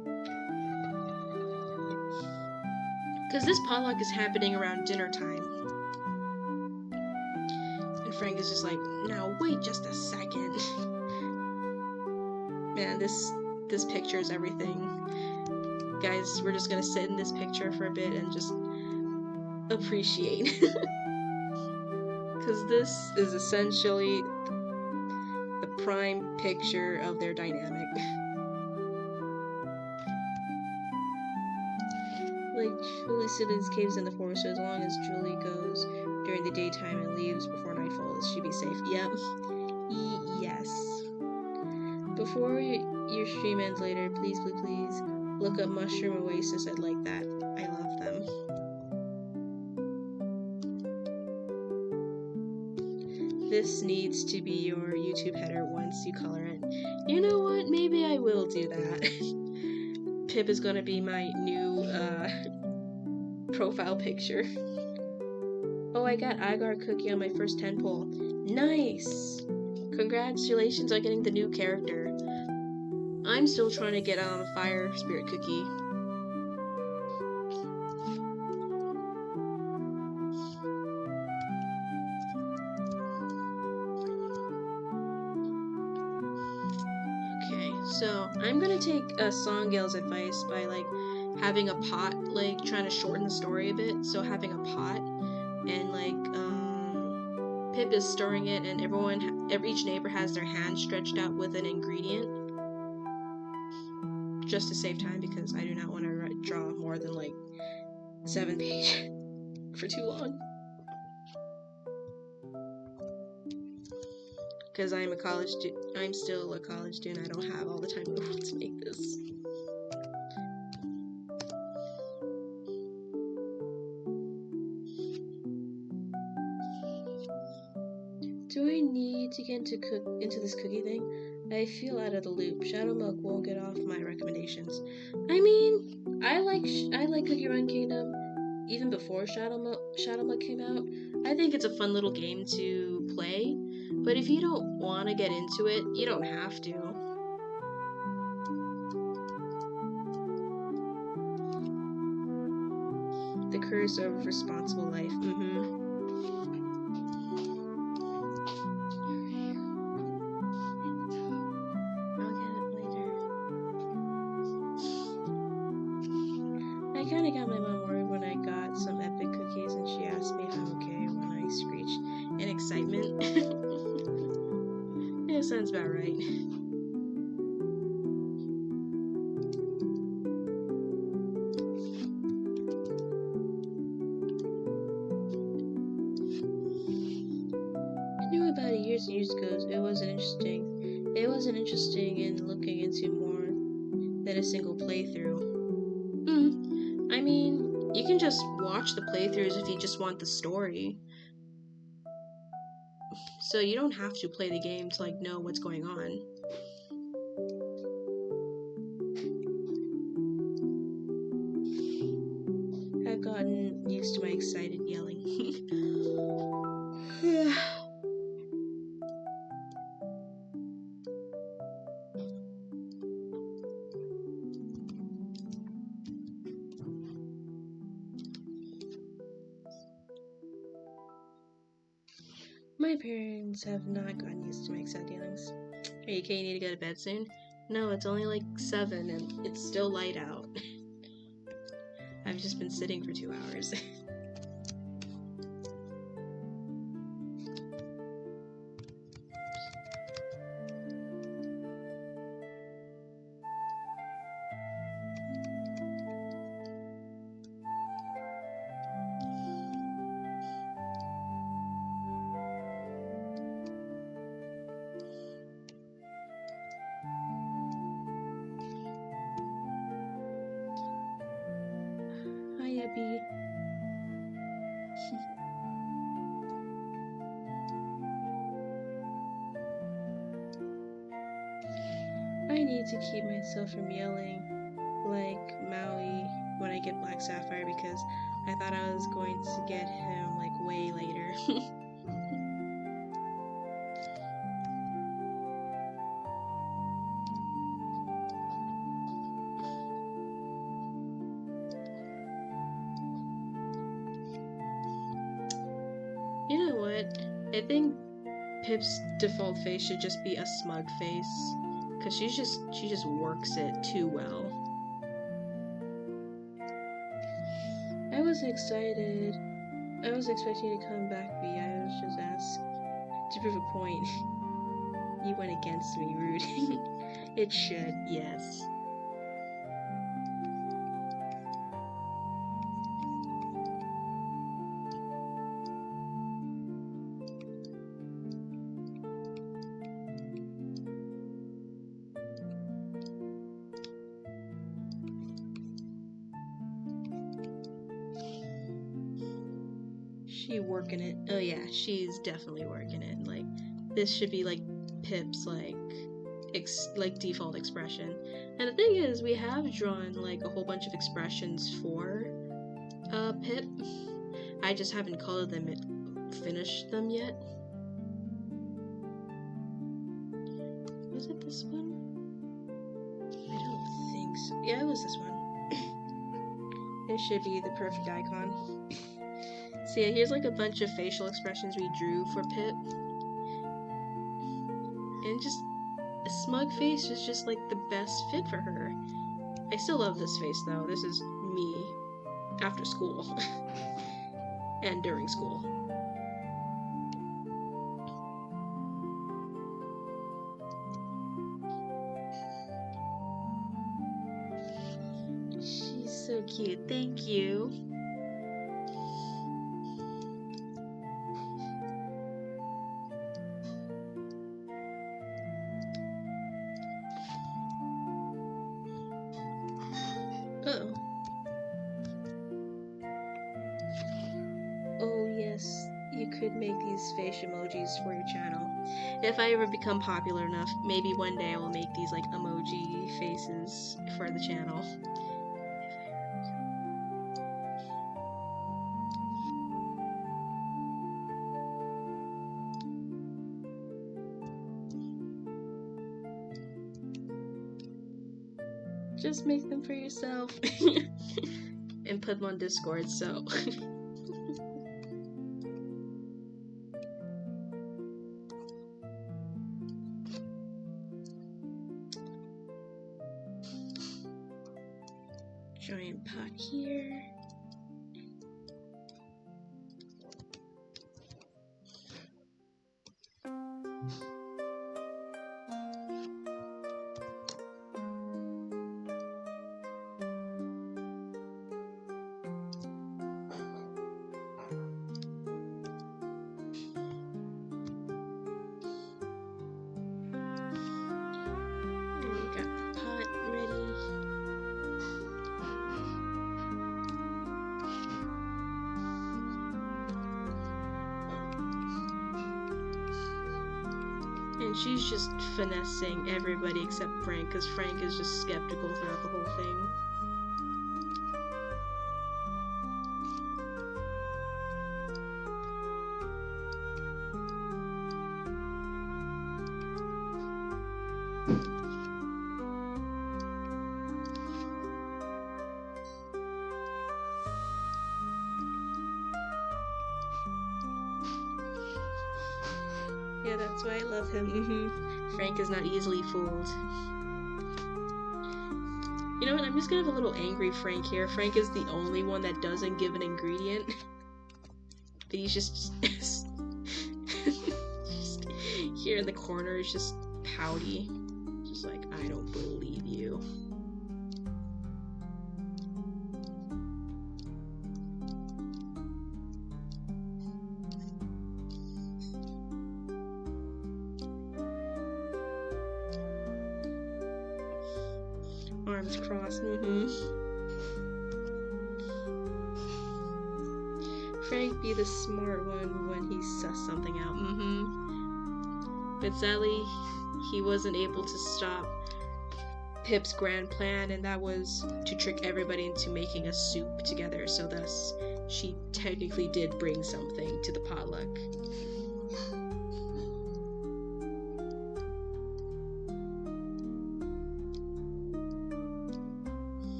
Because this potluck is happening around dinner time. And Frank is just like, now wait just a second. Man, this picture is everything. Guys, we're just gonna sit in this picture for a bit and just appreciate. Because this is essentially the prime picture of their dynamic. Like, Julie Siddons caves in the forest, so as long as Julie goes during the daytime and leaves before nightfall, she'll be safe. Yep. Yes. Before your stream ends later, please look up Mushroom Oasis. I'd like that. I love them. This needs to be your YouTube header once you color it. You know what? Maybe I will do that. Pip is gonna be my new profile picture. Oh, I got Agar Cookie on my first 10 poll. Nice! Congratulations on getting the new character. I'm still trying to get Fire Spirit Cookie. Okay, so I'm gonna take Songale's advice by like having a pot, like trying to shorten the story a bit. So having a pot and like Pip is stirring it, and each neighbor has their hand stretched out with an ingredient, just to save time because I do not want to draw more than like 7 pages for too long. Because I'm still a college student. I don't have all the time in the world to make this. Do I need to get into this cookie thing? I feel out of the loop. Shadow Milk won't get off my recommendations. I mean, I like Cookie Run Kingdom even before Shadow Milk came out. I think it's a fun little game to play, but if you don't want to get into it, you don't have to. The Curse of Responsible Life. I'll get it later. I kind of got my mom worried when I got some epic cookies and she asked me if I'm okay when I screeched in excitement. Yeah, sounds about right. I knew about it years and years ago. It wasn't interesting in looking into more than a single playthrough. I mean, you can just watch the playthroughs if you just want the story. So you don't have to play the game to like know what's going on. I've gotten used to my excited yelling. My parents have not gotten used to my excited yellings. Are you okay? You need to go to bed soon? No, it's only like 7 and it's still light out. I've just been sitting for 2 hours. Hi, Abby. I need to keep myself from yelling like Maui when I get Black Sapphire because I thought I was going to get him like way later. You know what? I think Pip's default face should just be a smug face, cause she just works it too well. I was excited. I was expecting you to come back, B. I was just asked to prove a point. You went against me, rude. It should, yes. She working it. Oh yeah, she's definitely working it. Like, this should be like Pip's like default expression. And the thing is, we have drawn like a whole bunch of expressions for Pip. I just haven't colored them finished them yet. Was it this one? I don't think so. Yeah, it was this one. It should be the perfect icon. So yeah, here's like a bunch of facial expressions we drew for Pip. And just a smug face is just like the best fit for her. I still love this face though. This is me after school and during school. She's so cute. Thank you. Uh-oh. Oh yes, you could make these face emojis for your channel. If I ever become popular enough, maybe one day I will make these like emoji faces for the channel. Just make them for yourself and put them on Discord, so giant pot here. And she's just finessing everybody except Frank, because Frank is just skeptical throughout the whole thing. Yeah, that's why I love him. Frank is not easily fooled. You know what? I'm just gonna have a little angry Frank here. Frank is the only one that doesn't give an ingredient. But he's just here in the corner, is just pouty. Just like, I don't believe you. Arms crossed. Frank be the smart one when he suss something out. But sadly, he wasn't able to stop Pip's grand plan, and that was to trick everybody into making a soup together, so thus she technically did bring something to the potluck.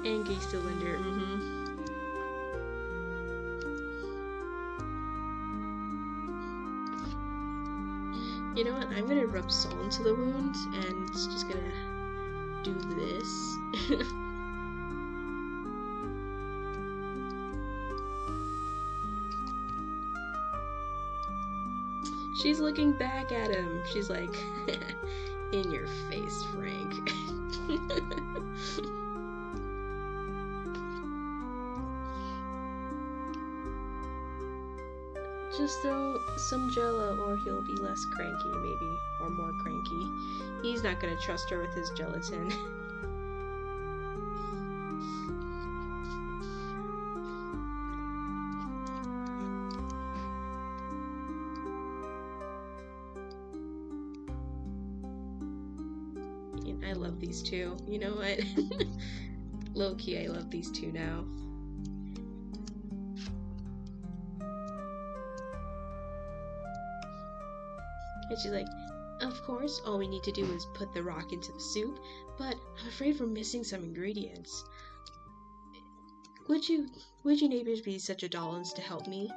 Angie cylinder, You know what? I'm gonna rub salt into the wound, and it's just gonna do this. She's looking back at him. She's like, in your face, Frank. Just throw some Jello, or he'll be less cranky, maybe, or more cranky. He's not gonna trust her with his gelatin. I love these two. You know what? Low-key, I love these two now. And she's like, of course, all we need to do is put the rock into the soup, but I'm afraid we're missing some ingredients. Would you neighbors be such a dollars to help me?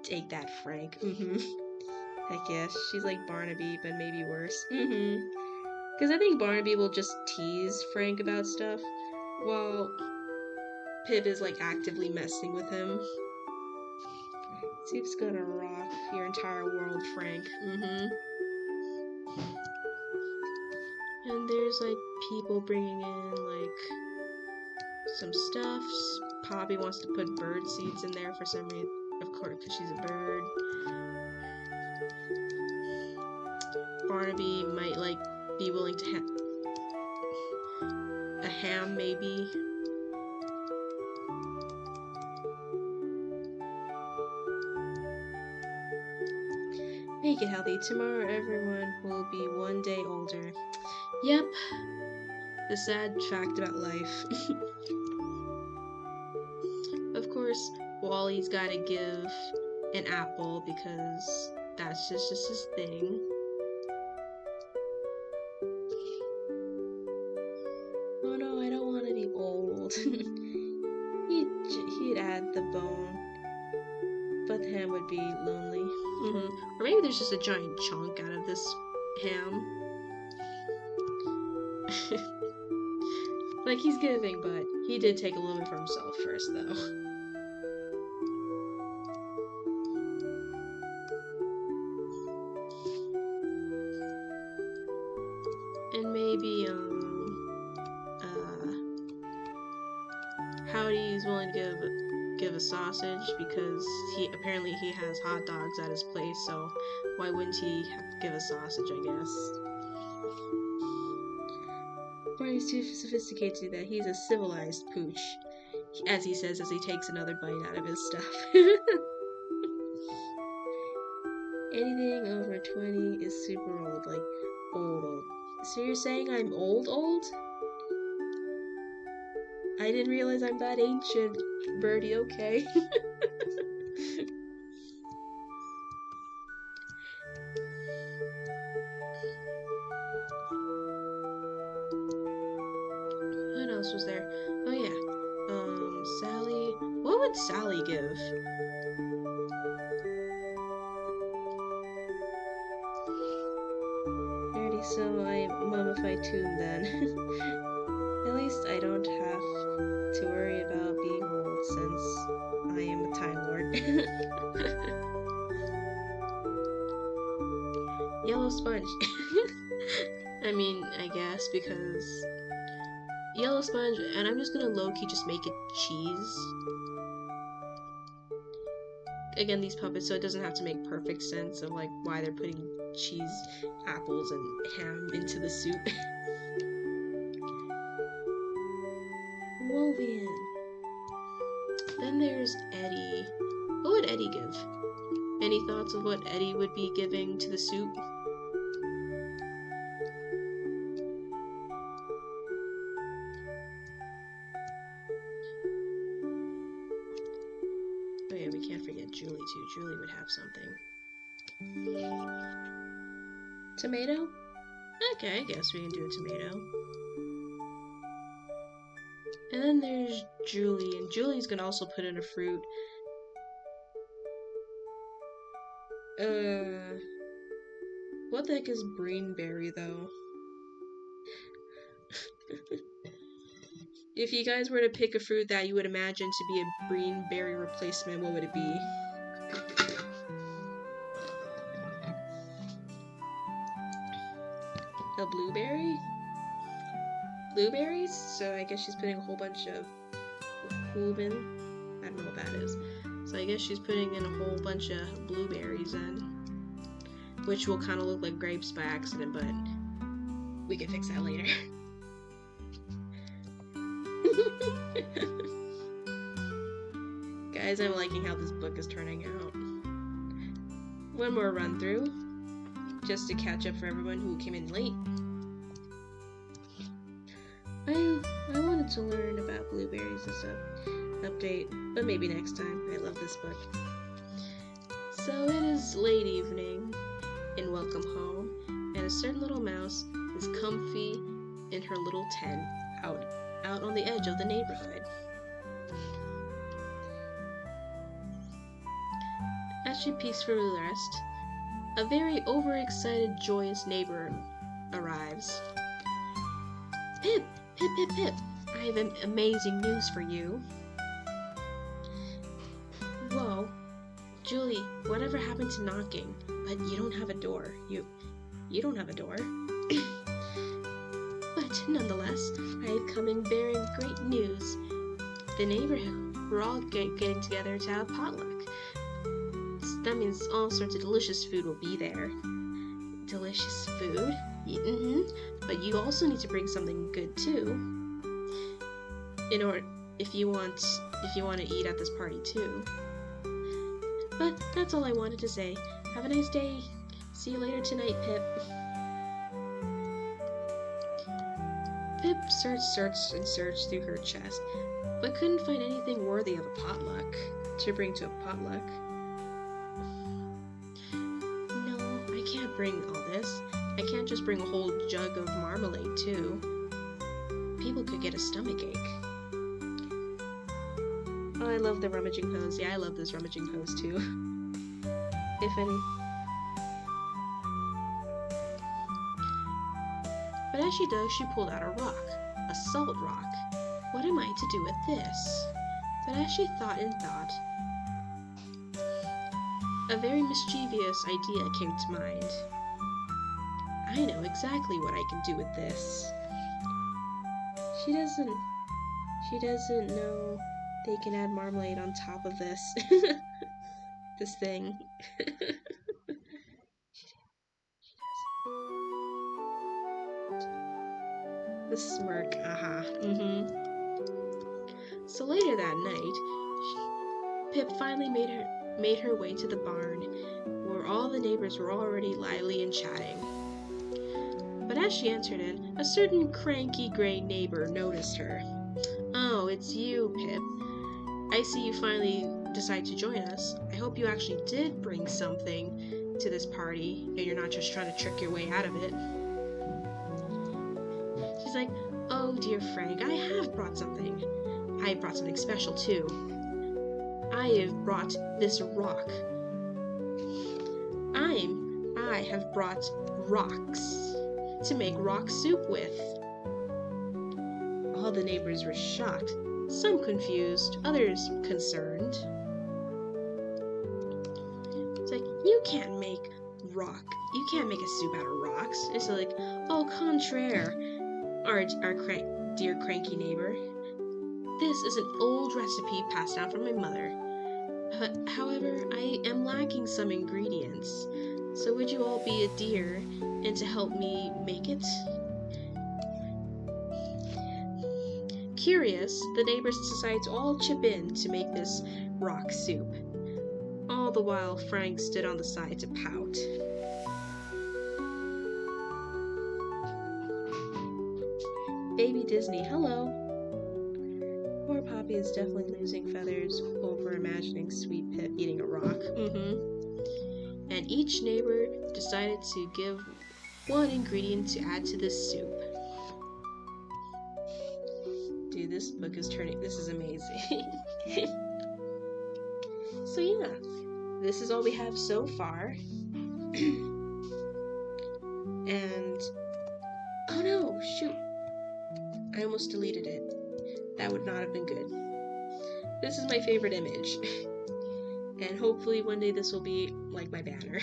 Take that, Frank. Heck yes, she's like Barnaby, but maybe worse. Because I think Barnaby will just tease Frank about stuff, while Pip is like actively messing with him. Soup's gonna rock your entire world, Frank. And there's like people bringing in like some stuffs. Poppy wants to put bird seeds in there for some reason, of course, because she's a bird. Barnaby might like be willing to have a ham, maybe. Make it healthy. Tomorrow everyone will be one day older. Yep. The sad fact about life. Of course, Wally's gotta give an apple because that's just his thing. Oh no, I don't want to be old. He'd add the bone, but the ham would be lonely. Or maybe there's just a giant chunk out of this ham. Like he's giving, but he did take a little bit for himself first, though. And maybe, Howdy's willing to give a sausage because apparently he has hot dogs at his place, so why wouldn't he give a sausage, I guess? Barney's too sophisticated to do that. He's a civilized pooch, as he says as he takes another bite out of his stuff. Anything over 20 is super old, like old. So you're saying I'm old? I didn't realize I'm that ancient, Birdie, okay. What else was there? Oh yeah. Sally. What would Sally give? Alrighty, so I mummified Tomb then. At least I don't have to worry about being old since I am a Time Lord. Yellow sponge. I mean, I guess because yellow sponge, and I'm just gonna low-key just make it cheese. Again, these puppets, so it doesn't have to make perfect sense of like why they're putting cheese, apples, and ham into the soup. Wovian. Then there's Eddie. What would Eddie give? Any thoughts of what Eddie would be giving to the soup? Oh yeah, we can't forget Julie too. Julie would have something. Tomato? Okay, I guess we can do a tomato. And then there's Julie, and Julie's gonna also put in a fruit. What the heck is Greenberry, though? If you guys were to pick a fruit that you would imagine to be a Greenberry replacement, what would it be? A blueberry? Blueberries? So I guess she's putting a whole bunch of Hulbin. I don't know what that is. So I guess she's putting in a whole bunch of blueberries in, which will kind of look like grapes by accident, but we can fix that later. Guys, I'm liking how this book is turning out. One more run through, just to catch up for everyone who came in late. I wanted to learn about blueberries as an update, but maybe next time. I love this book. So it is late evening in Welcome Home, and a certain little mouse is comfy in her little tent out on the edge of the neighborhood. As she peacefully rests, a very overexcited, joyous neighbor arrives. Pip! Pip, Pip, Pip! I have amazing news for you. Whoa. Julie, whatever happened to knocking? But you don't have a door. You don't have a door. But nonetheless, I have come in bearing great news. The neighborhood, we're all getting together to have potluck. That means all sorts of delicious food will be there. Delicious food? But you also need to bring something good too. If you want to eat at this party too. But that's all I wanted to say. Have a nice day. See you later tonight, Pip. Pip searched through her chest, but couldn't find anything worthy of a potluck to bring to a potluck. No, I can't bring all this. I can't just bring a whole jug of marmalade, too. People could get a stomachache. Oh, I love the rummaging hose. Yeah, I love this rummaging hose, too. If any. But as she dug, she pulled out a rock. A salt rock. What am I to do with this? But as she thought and thought, a very mischievous idea came to mind. I know exactly what I can do with this. She doesn't know they can add marmalade on top of this. This thing. The smirk, So later that night, Pip finally made her way to the barn, where all the neighbors were already lively and chatting. But as she entered it, a certain cranky gray neighbor noticed her. Oh, it's you, Pip. I see you finally decide to join us. I hope you actually did bring something to this party, and you're not just trying to trick your way out of it. She's like, oh dear Frank, I have brought something. I brought something special too. I have brought this rock. I have brought rocks to make rock soup with. All the neighbors were shocked, some confused, others concerned. It's like, you can't make a soup out of rocks. It's like, au contraire, our dear cranky neighbor. This is an old recipe passed down from my mother. However, I am lacking some ingredients. So would you all be a dear and to help me make it? Curious, the neighbors decided to all chip in to make this rock soup. All the while, Frank stood on the side to pout. Baby Disney, hello. Poor Poppy is definitely losing feathers over imagining Sweet Pip eating a rock. And each neighbor decided to give one ingredient to add to this soup. Dude, this book is this is amazing. So yeah, this is all we have so far. And, oh no, shoot. I almost deleted it. That would not have been good. This is my favorite image. And hopefully one day this will be like my banner.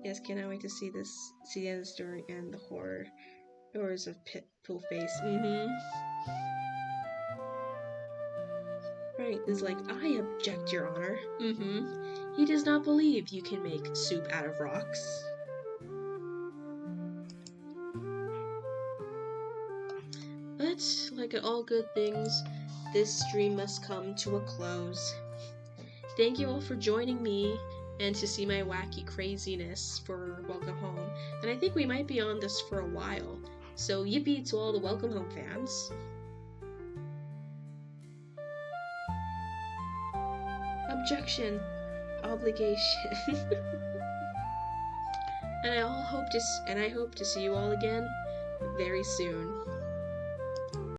Yes, cannot wait to see the end of the story and the horrors of Pool Face. Frank is like, I object, Your Honor. He does not believe you can make soup out of rocks. But, like all good things, this stream must come to a close. Thank you all for joining me and to see my wacky craziness for Welcome Home. And I think we might be on this for a while. So yippee to all the Welcome Home fans. Objection. Obligation. And I hope to see you all again very soon.